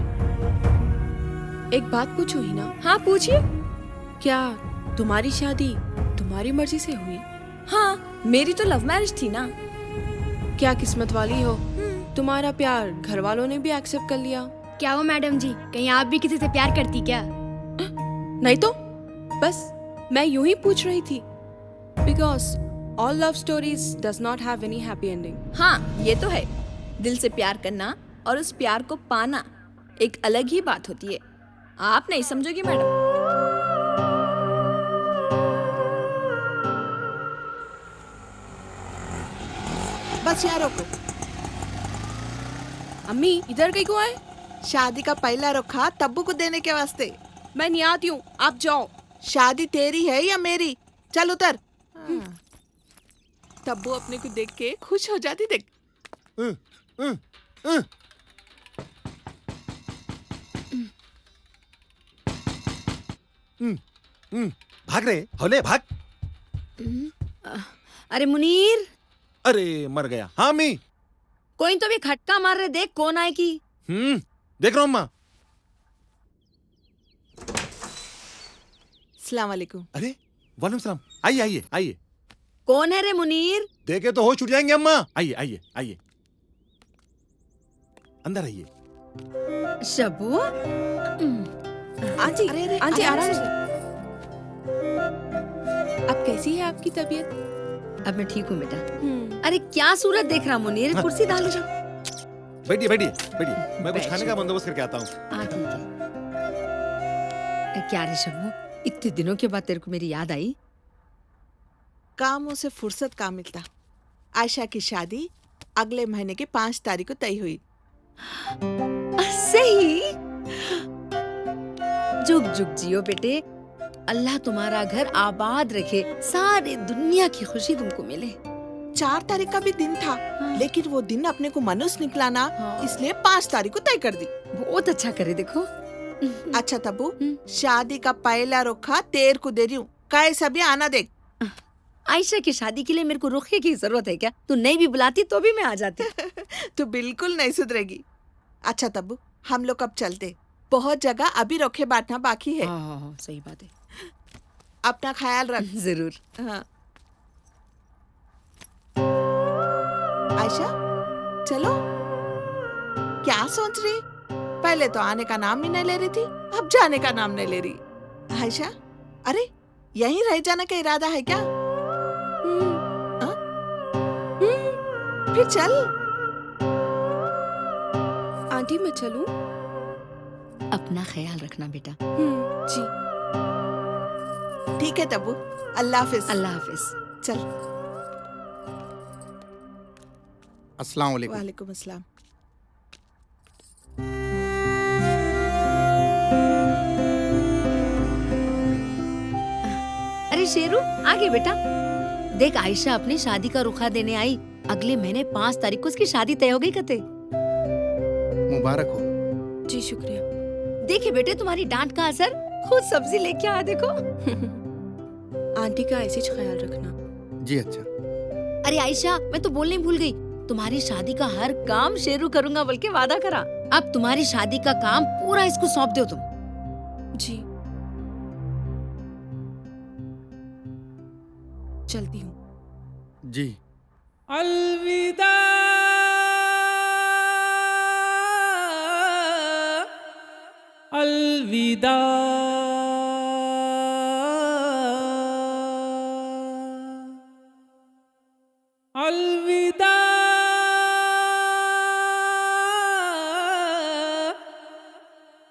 एक बात पूछो ही ना। हाँ पूछिए। क्या तुम्हारी शादी तुम्हारी मर्जी से हुई? हाँ, मेरी तो लव मैरिज थी ना। क्या किस्मत वाली हो, तुम्हारा प्यार घर वालों ने भी एक्सेप्ट कर लिया। क्या हो मैडम जी, कहीं आप भी किसी से प्यार करती क्या? नहीं तो बस मैं यूं ही पूछ रही थी, because all love stories does not have any happy ending. हाँ ये तो है, दिल से प्यार करना और उस प्यार को पाना एक अलग ही बात होती है। आप नहीं समझोगी मैडम। बस यहाँ रोको। अम्मी इधर कहीं को आए? शादी का पहला रुखा तब्बू को देने के वास्ते। मैं नहीं आती हूँ, आप जाओ। शादी तेरी है या मेरी? चल उतर। तब्बू अपने को देख के खुश हो जाती देख। भाग रहे होले, भाग। अरे मुनीर, अरे मर गया। हाँ मी, कोई तो भी खटका मार रहे, देख कौन आए की। देख रहा हूँ अम्मा। अस्सलाम वालेकुम। अरे वालेकुम सलाम। आइए आइए आइए। कौन है रे मुनीर? देखे तो होश उड़ जाएंगे अम्मा। आइए आइए आइए, अंदर आइए। शबू, आंटी आंटी आराम से। अब कैसी है आपकी तबीयत? अब मैं ठीक हूँ बेटा। अरे क्या सूरत देख रहा मुनीर, कुर्सी डालो। बैठिए बैठिए बैठिए, मैं कुछ खाने का बंदोबस्त करके आता हूँ। ठीक है। क्या रे शबू, इतने दिनों के बाद तेरे को मेरी याद आई? कामों से फुर्सत कहाँ मिलता। आयशा की शादी अगले महीने के 5 तारीख को तय हुई। सही। जुग जुग जियो बेटे, अल्लाह तुम्हारा घर आबाद रखे, सारी दुनिया की खुशी तुमको मिले। 4 तारीख का भी दिन था, लेकिन वो दिन अपने को मनुष्य निकला ना, इसलिए 5 तारीख को तय कर दी। बहुत अच्छा करे देखो। अच्छा तब्बू, शादी का पहला रुखा तेर को दे रही हूँ, कैसा भी आना देख। आयशा की शादी के लिए मेरे को रुखे की जरूरत है क्या? तू नहीं भी बुलाती तो भी मैं आ जाती। तू बिल्कुल नहीं सुधरेगी। अच्छा तब्बू, हम लोग अब चलते, बहुत जगह अभी रुखे बांटना बाकी है। हाँ, सही बात है। अपना ख्याल रख। जरूर। हाँ। आयशा, चलो। क्या सोच रही? पहले तो आने का नाम ही नहीं ले रही थी, अब जाने का नाम नहीं ले रही। आयशा, अरे यहीं रह जाने का इरादा है क्या? फिर चल। आंटी मैं चलूं? अपना ख्याल रखना बेटा। जी। ठीक है तब्बू, अल्लाह हाफिज। अल्लाह हाफिज। चल। अस्सलाम वालेकुम। वालेकुम अस्सलाम। अरे शेरू, आगे बेटा। देख आयशा अपनी शादी का रुखा देने आई। अगले महीने 5 तारीख को उसकी शादी तय हो गई कते। मुबारक हो। जी शुक्रिया। देखे बेटे तुम्हारी डांट का असर, खुद सब्जी लेके आ देखो। आंटी का ऐसे ही ख्याल रखना। जी अच्छा। अरे आयशा, मैं तो बोलने भूल गई, तुम्हारी शादी का हर काम शेरू करूंगा बोल के वादा करा। अब तुम्हारी शादी का काम पूरा इसको सौंप दो तुम। जी। चलती हूँ। जी। अलविदा अलविदा अलविदा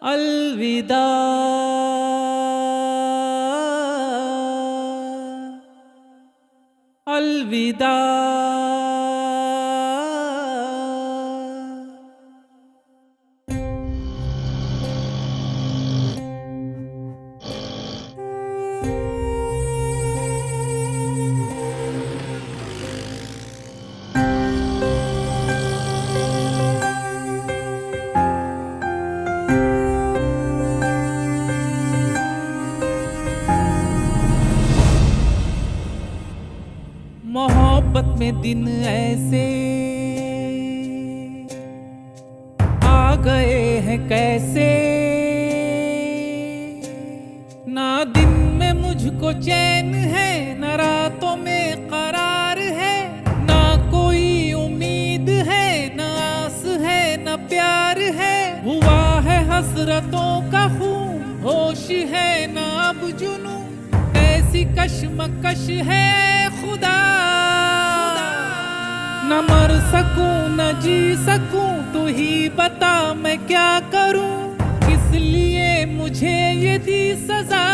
अलविदा अलविदा। मोहब्बत में दिन ऐसे आ गए हैं कैसे, ना दिन में मुझको चैन है, ना रातों में करार है, ना कोई उम्मीद है, ना आस है, ना प्यार है। हुआ है हसरतों का खून, होश है ना अब जुनून, ऐसी कशमकश है खुदा, न मर सकूं न जी सकूं, तू ही बता मैं क्या करूं, किस लिए मुझे ये दी सजा।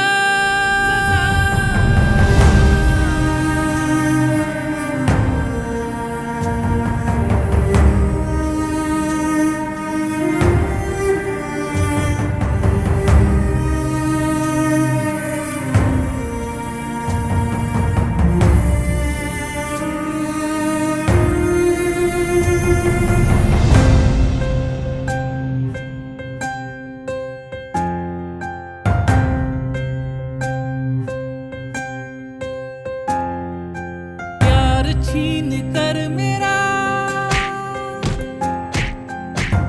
छीन कर मेरा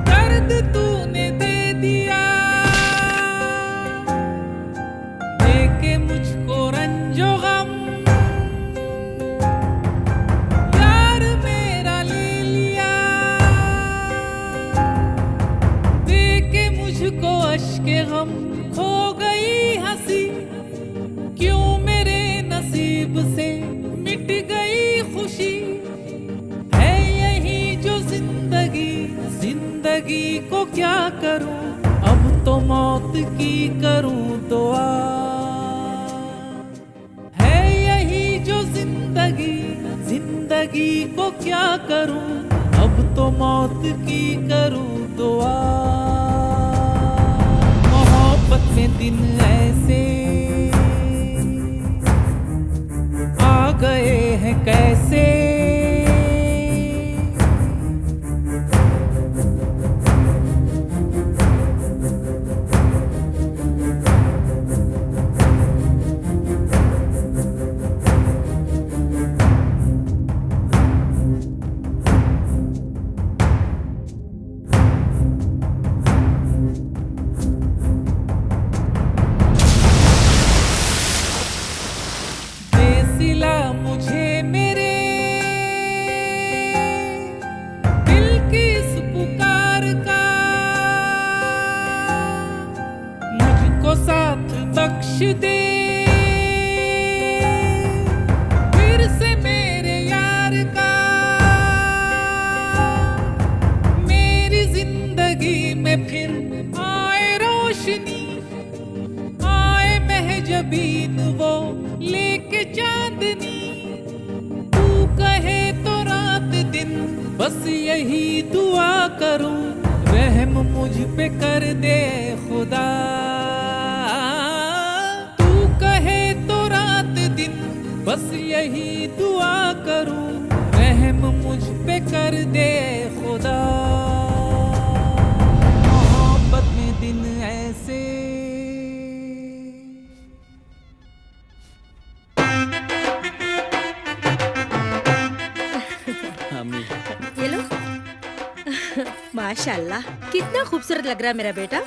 दर्द तूने दे दिया, देके मुझको रंजो गम यार मेरा ले लिया, देके मुझको अश्के गम खो गई हंसी, क्यों मेरे नसीब से मिट गई खुशी, है यही जो जिंदगी, जिंदगी को क्या करूं, अब तो मौत की करूं दुआ, है यही जो जिंदगी, जिंदगी को क्या करूं, अब तो मौत की करूं दुआ। मोहब्बत में दिन ऐसे आ गए हैं कैसे, होश दे फिर से मेरे यार का, मेरी जिंदगी में फिर आए रोशनी, आए महजबीन वो लेके चांदनी, तू कहे तो रात दिन बस यही दुआ करूं, रहम मुझ पे कर दे खुदा, तू कहे तो रात दिन बस यही दुआ करूं, रहम मुझ पे कर दे खुदा, मोहब्बत में दिन ऐसे ये लो। माशाल्लाह कितना खूबसूरत लग रहा है मेरा बेटा।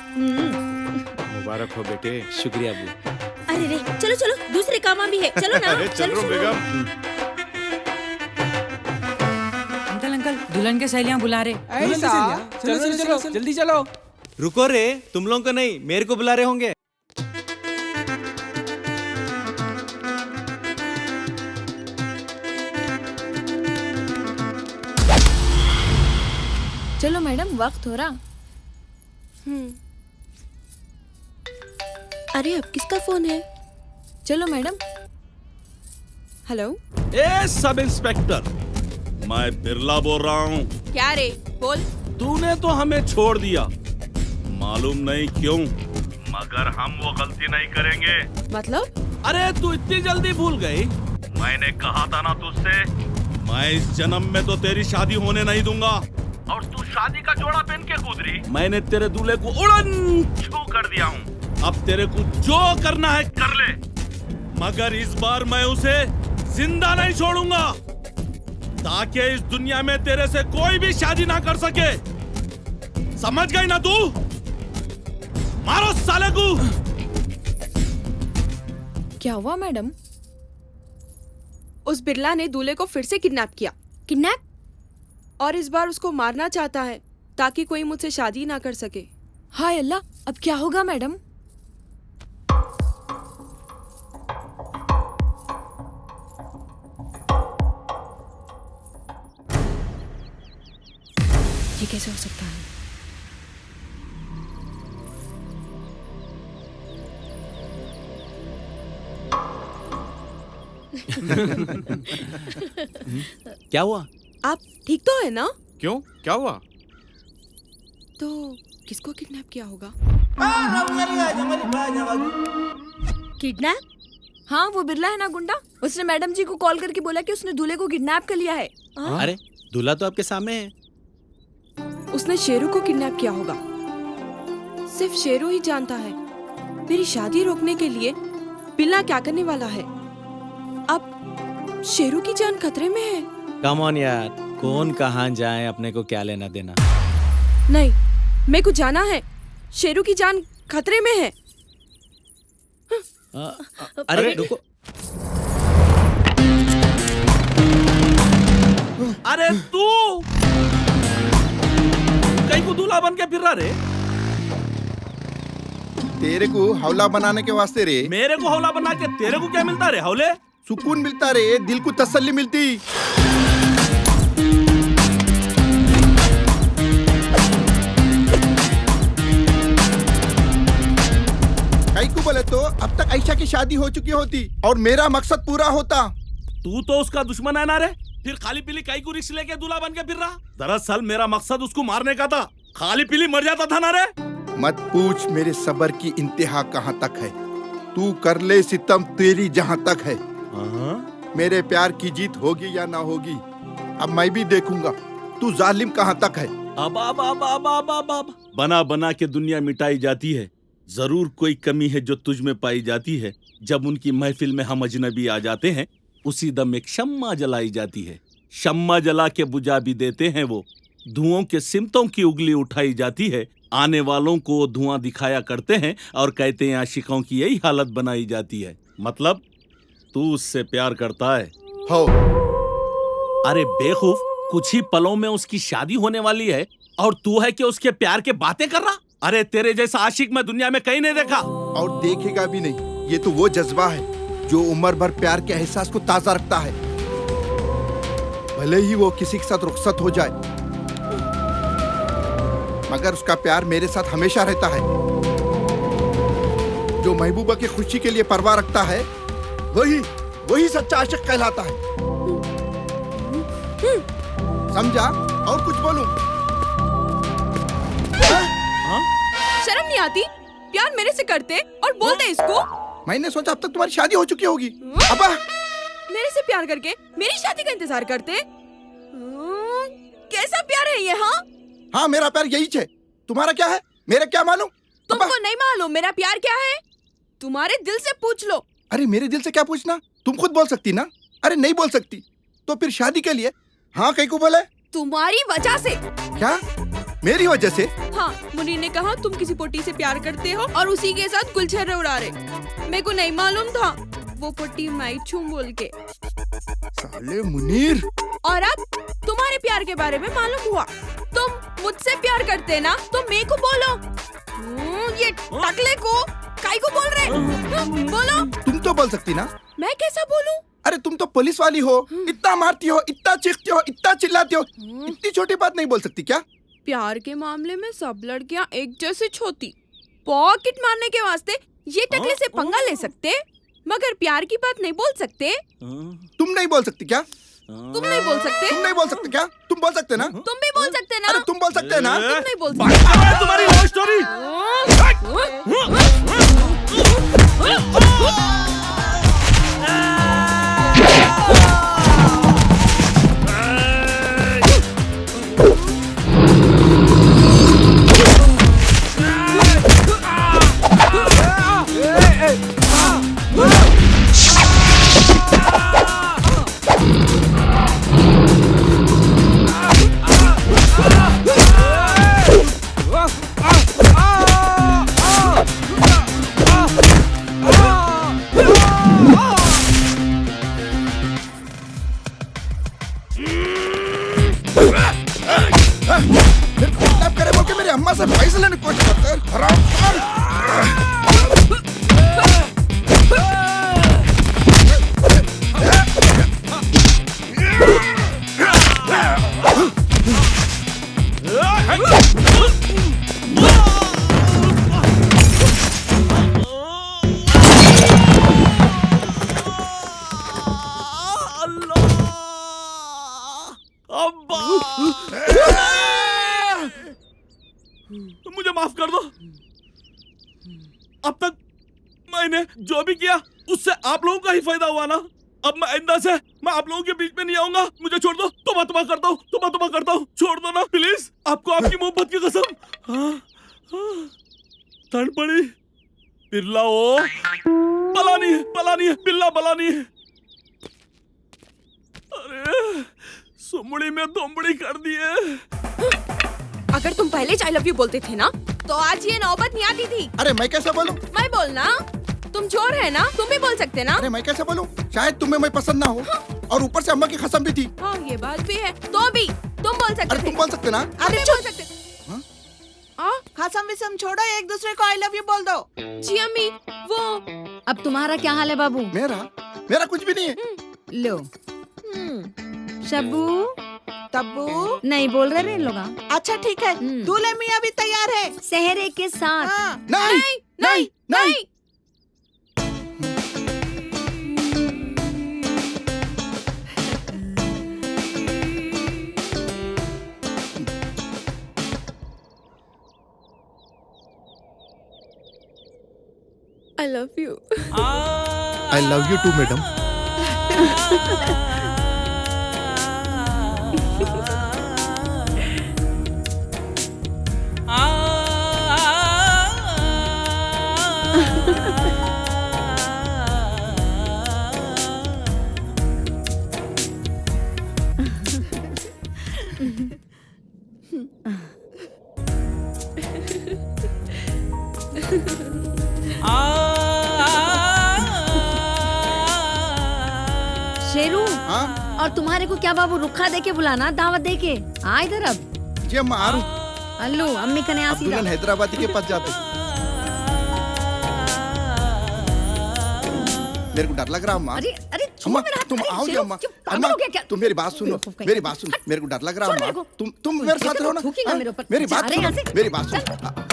मुबारक हो बेटे। शुक्रिया अबू। अरे रे चलो चलो दूसरे काम भी है, चलो ना। अरे चल रहा बेगम। अंकल अंकल दुल्हन के सहेलियां बुला रहे। ऐसा चलो चलो चलो जल्दी चलो। रुको रे, तुम लोगों को नहीं, मेरे को बुला रहे होंगे। चलो मैडम, वक्त हो रहा। अरे अब किसका फोन है? चलो मैडम। हेलो। ए सब इंस्पेक्टर, मैं बिरला बोल रहा हूँ। क्या रे बोल। तूने तो हमें छोड़ दिया, मालूम नहीं क्यों, मगर हम वो गलती नहीं करेंगे। मतलब? अरे तू इतनी जल्दी भूल गई? मैंने कहा था ना तुझसे, मैं इस जन्म में तो तेरी शादी होने नहीं दूंगा, और तू शादी का जोड़ा पहन के कूदरी। मैंने तेरे दूल्हे को उड़न छू कर दिया हूँ, अब तेरे को जो करना है कर ले, मगर इस बार मैं उसे जिंदा नहीं छोड़ूंगा, ताकि इस दुनिया में तेरे से कोई भी शादी ना कर सके। समझ गई ना तू? मारो साले को। क्या हुआ मैडम? उस बिरला ने दूल्हे को फिर से किडनैप किया। किडनैप? और इस बार उसको मारना चाहता है ताकि कोई मुझसे शादी ना कर सके। हाय अल्लाह, अब क्या होगा मैडम? ये कैसे हो सकता है? क्या हुआ? आप ठीक तो है ना? क्यों, क्या हुआ? तो किसको किडनैप किया होगा? किडनैप? हाँ, वो बिरला है ना गुंडा, उसने मैडम जी को कॉल करके बोला कि उसने दूल्हे को किडनैप कर लिया है। अरे दूल्हा तो आपके सामने है। उसने शेरू को किडनैप किया होगा, सिर्फ शेरू ही जानता है मेरी शादी रोकने के लिए बिरला क्या करने वाला है। अब शेरू की जान खतरे में है। कम ऑन यार, कौन कहाँ जाए, अपने को क्या लेना देना। नहीं, मेरे को जाना है, शेरू की जान खतरे में है। अरे रुको। अरे तू कहीं को दूल्हा बन के फिर रहा रे? तेरे को हौला बनाने के वास्ते रे। मेरे को हौला बना के तेरे को क्या मिलता रे? हौले सुकून मिलता रे, दिल को तसल्ली मिलती। कई को बोले तो अब तक आयशा की शादी हो चुकी होती और मेरा मकसद पूरा होता। तू तो उसका दुश्मन है ना रे, फिर खाली पीली कई को रिक्स लेके दूल्हा बन के फिर रहा। दरअसल मेरा मकसद उसको मारने का था, खाली पीली मर जाता था ना रे। मत पूछ मेरे सब्र की इंतहा कहाँ तक है, तू कर ले सितम तेरी जहाँ तक है। मेरे प्यार की जीत होगी या ना होगी अब मैं भी देखूंगा, तू जालिम कहाँ तक है। अब बना बना के दुनिया मिटाई जाती है, जरूर कोई कमी है जो तुझ में पाई जाती है। जब उनकी महफिल में हम अजनबी आ जाते हैं, उसी दम एक शम्मा जलाई जाती है, शम्मा जला के बुझा भी देते हैं वो। धुओं के सिमतों की उंगली उठाई जाती है, आने वालों को धुआं दिखाया करते हैं और कहते हैं आशिकों की यही हालत बनाई जाती है। मतलब तू उससे प्यार करता है? हो। अरे बेवकूफ, कुछ ही पलों में उसकी शादी होने वाली है और तू है कि उसके प्यार के बातें कर रहा। अरे तेरे जैसा आशिक मैं दुनिया में कहीं नहीं देखा। और देखेगा भी नहीं, ये तो वो जज्बा है जो उम्र भर प्यार के एहसास को ताजा रखता है, भले ही वो किसी के साथ रुखसत हो जाए, मगर उसका प्यार मेरे साथ हमेशा रहता है। जो महबूबा की खुशी के लिए परवाह रखता है, वही सच्चा आशिक कहलाता है। समझा? और कुछ बोलूं? शर्म नहीं आती? प्यार मेरे से करते और बोलते इसको? मैंने सोचा अब तक तुम्हारी शादी हो चुकी होगी। अबा मेरे से प्यार करके मेरी शादी का इंतजार करते? कैसा प्यार है ये? हाँ मेरा प्यार यही है। तुम्हारा क्या है? मेरा क्या मालूम? तुमको नहीं मालूम मेरा प्यार क्या है? तुम्हारे दिल से पूछ लो। अरे मेरे दिल से क्या पूछना? तुम खुद बोल सकती ना। अरे नहीं बोल सकती तो फिर शादी के लिए हाँ कहीं को बोले? तुम्हारी वजह से। क्या? मेरी वजह से? हाँ, मुनीर ने कहा तुम किसी पोटी से प्यार करते हो और उसी के साथ गुलछर्रे उड़ा रहे। मेरे को नहीं मालूम था वो पोटी मैं छू बोल के। साले मुनीर। और अब तुम्हारे प्यार के बारे में मालूम हुआ। तुम मुझसे प्यार करते ना तो मेरे को बोलो। ये टकले को काई को बोल रहे? बोलो। तुम तो बोल सकती ना। मैं कैसा बोलूं? अरे तुम तो पुलिस वाली हो, इतना मारती हो, इतना चीखती हो, इतना चिल्लाती हो, इतनी छोटी बात नहीं बोल सकती क्या? प्यार के मामले में सब लड़कियां एक जैसे छोटी। पॉकेट मारने के वास्ते ये टकले से पंगा ले सकते, मगर प्यार की बात नहीं बोल सकते। तुम नहीं बोल सकती क्या? तुम नहीं बोल सकते? तुम नहीं बोल सकते क्या? तुम बोल सकते ना? तुम भी बोल सकते ना? अरे तुम बोल सकते ना? तुम नहीं बोल सकते। तुम्हारी लव स्टोरी। करे बोल के मेरी अम्मा से पैसे लेने की कोशिश करते हैं। मुझे माफ कर दो। अब तक मैंने जो भी किया उससे आप लोगों का ही फायदा हुआ ना। अब मैं आइंदा से मैं आप लोगों के बीच में नहीं आऊंगा। मुझे छोड़ दो। तौबा करता हूँ, तौबा करता हूँ। छोड़ दो ना प्लीज। आपको आपकी मोहब्बत की कसम। ठंड पड़ी। बिरला ओ बलानी है, बिल्ला बलानी है। अरे सुमड़ी में दोमड़ी कर दिए। अगर तुम पहले आई लव यू बोलते थे ना तो आज ये नौबत नहीं आती थी। अरे मैं कैसे बोलूं? मैं बोलना। तुम चोर है ना, तुम भी बोल सकते ना। अरे मैं कैसे बोलूं? शायद तुम्हें मैं पसंद ना हो, और ऊपर से अम्मा की कसम भी थी। हाँ ये बात भी है। तो भी तुम बोल सकते थे। तुम बोल सकते ना? अरे बोल सकते। कसम विसम छोड़ो, एक दूसरे को आई लव यू बोल दो। जी अम्मी वो। अब तुम्हारा क्या हाल है बाबू? मेरा कुछ भी नहीं है। लो शब्बू तब्बू नहीं बोल रहे लोग। अच्छा ठीक है, दूल्हे मियाँ भी तैयार है सेहरे के साथ। नहीं। I love you. I love you too, madam. Sheru. और तुम्हारे को क्या बाबू रुखा दे के बुलाना, दावत दे के। आ इधर अब। जी अम्मा आ रही। अल्लू अम्मी कने आसी। दुल्हन हैदराबादी के पास जाते। मेरे को डर लग रहा अम्मा। अरे अरे छोड़ अम्मा मेरा हाथ। तुम अरे, आओगे शेरू, अम्मा। क्यों पागल अम्मा हो गया क्या? तुम मेरी बात सुनो, मेरी बात सुनो, मेरे को डर लग रहा छोड़ अम्मा। मेरे को। तुम मेरे साथ रहो ना। थूकेगा हाँ? मेरे ऊपर। मेरी जा बात रहे हैं सुनो, यहाँ से। मेरी बात सुनो।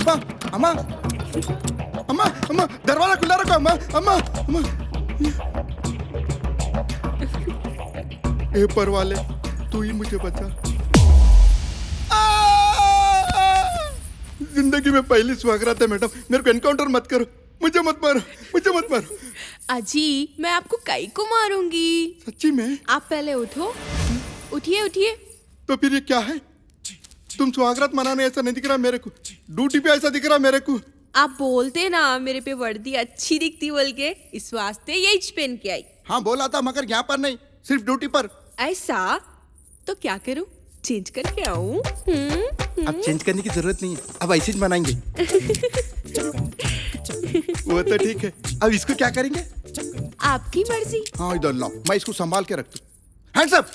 अम्मा अम्मा अम्मा अम्मा दरवाजा खुला रखो अम्मा अम्मा अम्मा। ए पर वाले तू ही मुझे बचा। जिंदगी में पहली सुहागरात है मैडम, मेरे को एनकाउंटर मत करो, मुझे मत मारो, मुझे मत मारो। अजी मैं आपको काई को मारूंगी। सच्ची में? आप पहले उठो, उठिए उठिए। तो फिर ये क्या है? तुम सुहागरात मनाने ऐसा नहीं दिख रहा मेरे को, ड्यूटी पे ऐसा दिख रहा मेरे को। आप बोलते ना मेरे पे वर्दी अच्छी दिखती बोल के, इस वास्ते यही पहन के आई। हाँ बोला था, मगर यहाँ पर नहीं, सिर्फ ड्यूटी पर। ऐसा तो क्या करूं, चेंज करके आऊं? अब चेंज करने की जरूरत नहीं है, अब ऐसे ही मनाएंगे। वो तो ठीक है, अब इसको क्या करेंगे? आपकी मर्जी। हाँ इधर लाओ, मैं इसको संभाल के रखती हूँ। Hands up.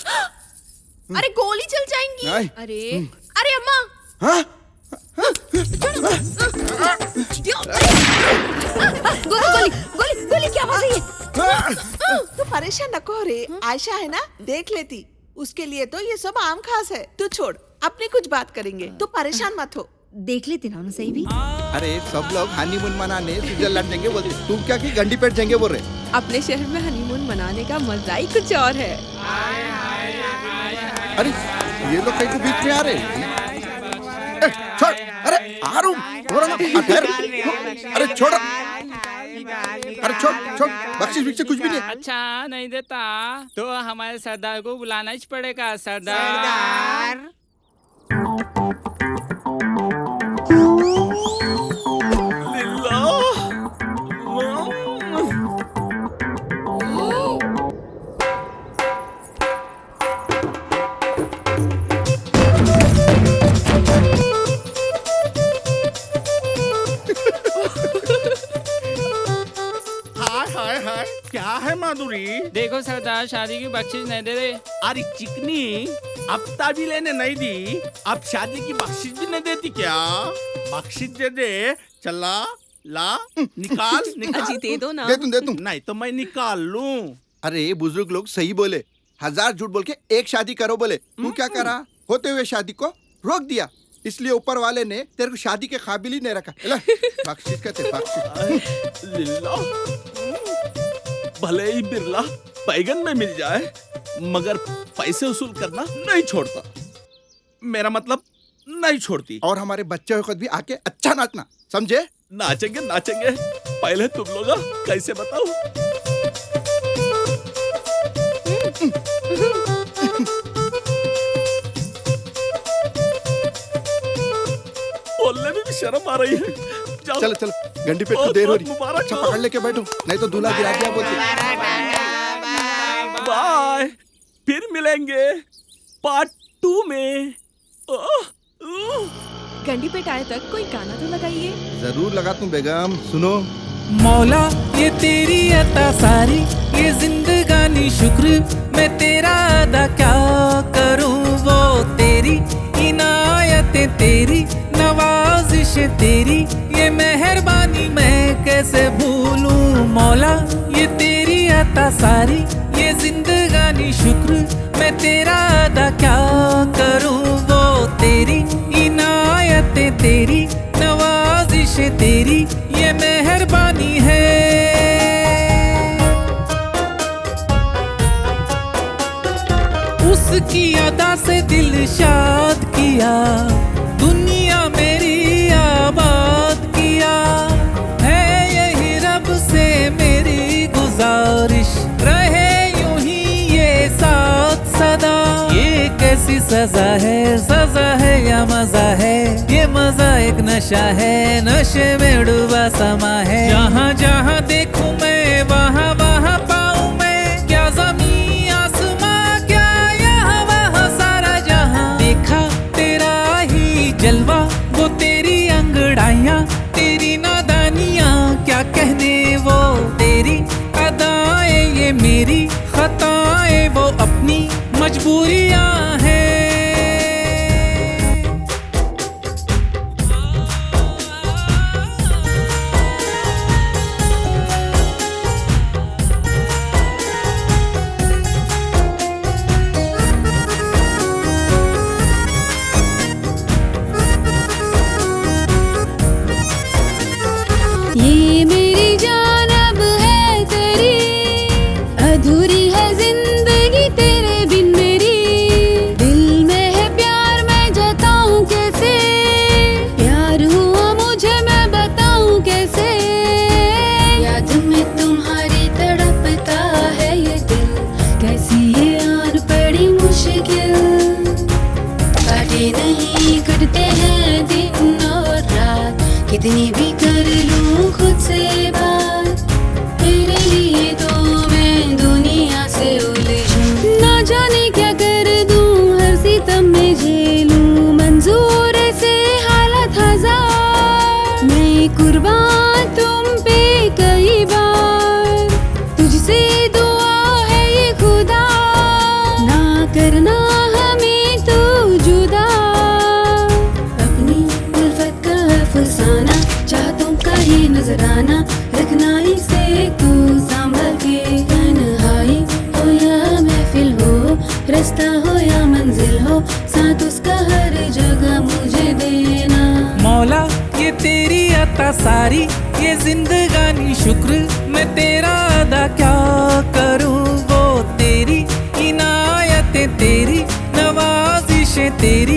अरे गोली चल जाएंगी। नहीं। अरे अरे अम्मा। हाँ? गोली गोली गोली क्या हो रही है? तू परेशान नको रे, आयशा है ना, देख लेती। उसके लिए तो ये सब आम खास है। तू छोड़, अपनी कुछ बात करेंगे, तू परेशान मत हो। देख लेती ना सही भी। अरे सब लोग हनीमून मनाने स्विट्जरलैंड जाएंगे बोलते, तुम क्या कि गंडीपेट जाएंगे बोल रहे? अपने शहर में हनीमून मनाने का मजा ही कुछ और है। अरे ये लोग कहीं को बीच में आ रहे हैं। छोड़, अरे आ रहा हूँ, हो रहा ना, अरे छोड़, अरे छोड़ छोड़, बख्शिश बिख्शिश कुछ भी नहीं। अच्छा नहीं देता तो हमारे सरदार को बुलाना ही पड़ेगा। सरदार क्या है माधुरी? देखो सरदार शादी की बख्शिश नहीं दे रहे। अरे चिकनी, अब ताबी लेने नहीं दी, अब शादी की बख्शिश भी नहीं देती क्या? बख्शिश दे दे, चला ला निकाल निकाल। अजी दे दो ना। दे दूं। नहीं तो मैं निकाल लूं। अरे बुजुर्ग लोग सही बोले, 1000 झूठ बोल के एक शादी करो बोले। तू क्या करा? होते हुए शादी को रोक दिया, इसलिए ऊपर वाले ने तेरे को शादी के काबिल ही नहीं रखा। बख्शिश कहते बख्शिश। लिल्ला, भले ही बिरला बैगन में मिल जाए, मगर पैसे वसूल करना नहीं छोड़ता। मेरा मतलब नहीं छोड़ती। और हमारे बच्चे खुद भी आके अच्छा नाचना, समझे? नाचेंगे नाचेंगे, पहले तुम लोग कैसे बताओ? बोलने में भी शर्म आ रही है। चलो चलो, गंडी पे देर हो रही, अच्छा पकड़ लेके बैठो, नहीं तो दूल्हा गिरा दिया बोलते। बाय, फिर मिलेंगे पार्ट 2 में। गंडीपेट आए तक कोई गाना तो लगाइए। जरूर लगा तुम बेगम, सुनो। मौला ये तेरी अता सारी, ये जिंदगानी शुक्र मैं तेरा अदा क्या करूं। वो तेरी इनायतें, तेरी नवाजिश, तेरी ये मेहरबानी मैं कैसे भूलूं। मौला ये तेरी अता सारी, ये जिंदगानी शुक्र मैं तेरा अदा क्या करूं। वो तेरी इनायतें, तेरी नवाजिश, तेरी ये मेहरबानी है। उसकी अदा से दिल शाद किया, दुनिया मेरी आबाद किया। है यही रब से मेरी गुजारिश, रहे यूं ही ये साथ सदा। ये कैसी सजा है, सजा है या मजा है? ये मजा एक नशा है, नशे में डूबा समा है। जहाँ जहाँ देखूं मैं वहाँ वहाँ पाऊं मैं, क्या ज़मीं आसमां, क्या यहाँ वहाँ सारा जहाँ। देखा तेरा ही जलवा, वो तेरी अंगड़ाइयाँ, तेरी नादानियाँ क्या कहने। वो तेरी अदाएं, ये मेरी खताएं, वो अपनी मजबूरियाँ हैं। ये मेरी जान अब है तेरी, अधूरी है जिंदगी तेरे बिन मेरी। दिल में है प्यार मैं जताऊं कैसे, प्यार हुआ मुझे मैं बताऊं कैसे। याद में तुम्हारी तड़पता है ये दिल, कैसी ये आन पड़ी मुश्किल। काटे नहीं कटते हैं दिन और रात, कितनी भी कर लूं खुद से बात, तेरे लिए तो मैं दुनिया से उलझूं। ना जाने क्या कर दूं, हर सितम में झेलूं, मंजूर से हालत हजार। मैं कुर्बान तुम पे कई बार, तुझसे दुआ है ये खुदा, ना करना हमें तो जुदा। अपनी उल्फत का अफसाना, चाहतों का ये नजराना, रखना इसे तू संभल के। तन्हाई हो या महफिल हो, रास्ता हो या मंजिल हो, साथ उसका हर जगह मुझे देना। मौला ये तेरी अता सारी, ये जिंदगानी शुक्र मैं तेरा अदा क्या करूं। वो तेरी इनायतें तेरी नवाजिशें तेरी,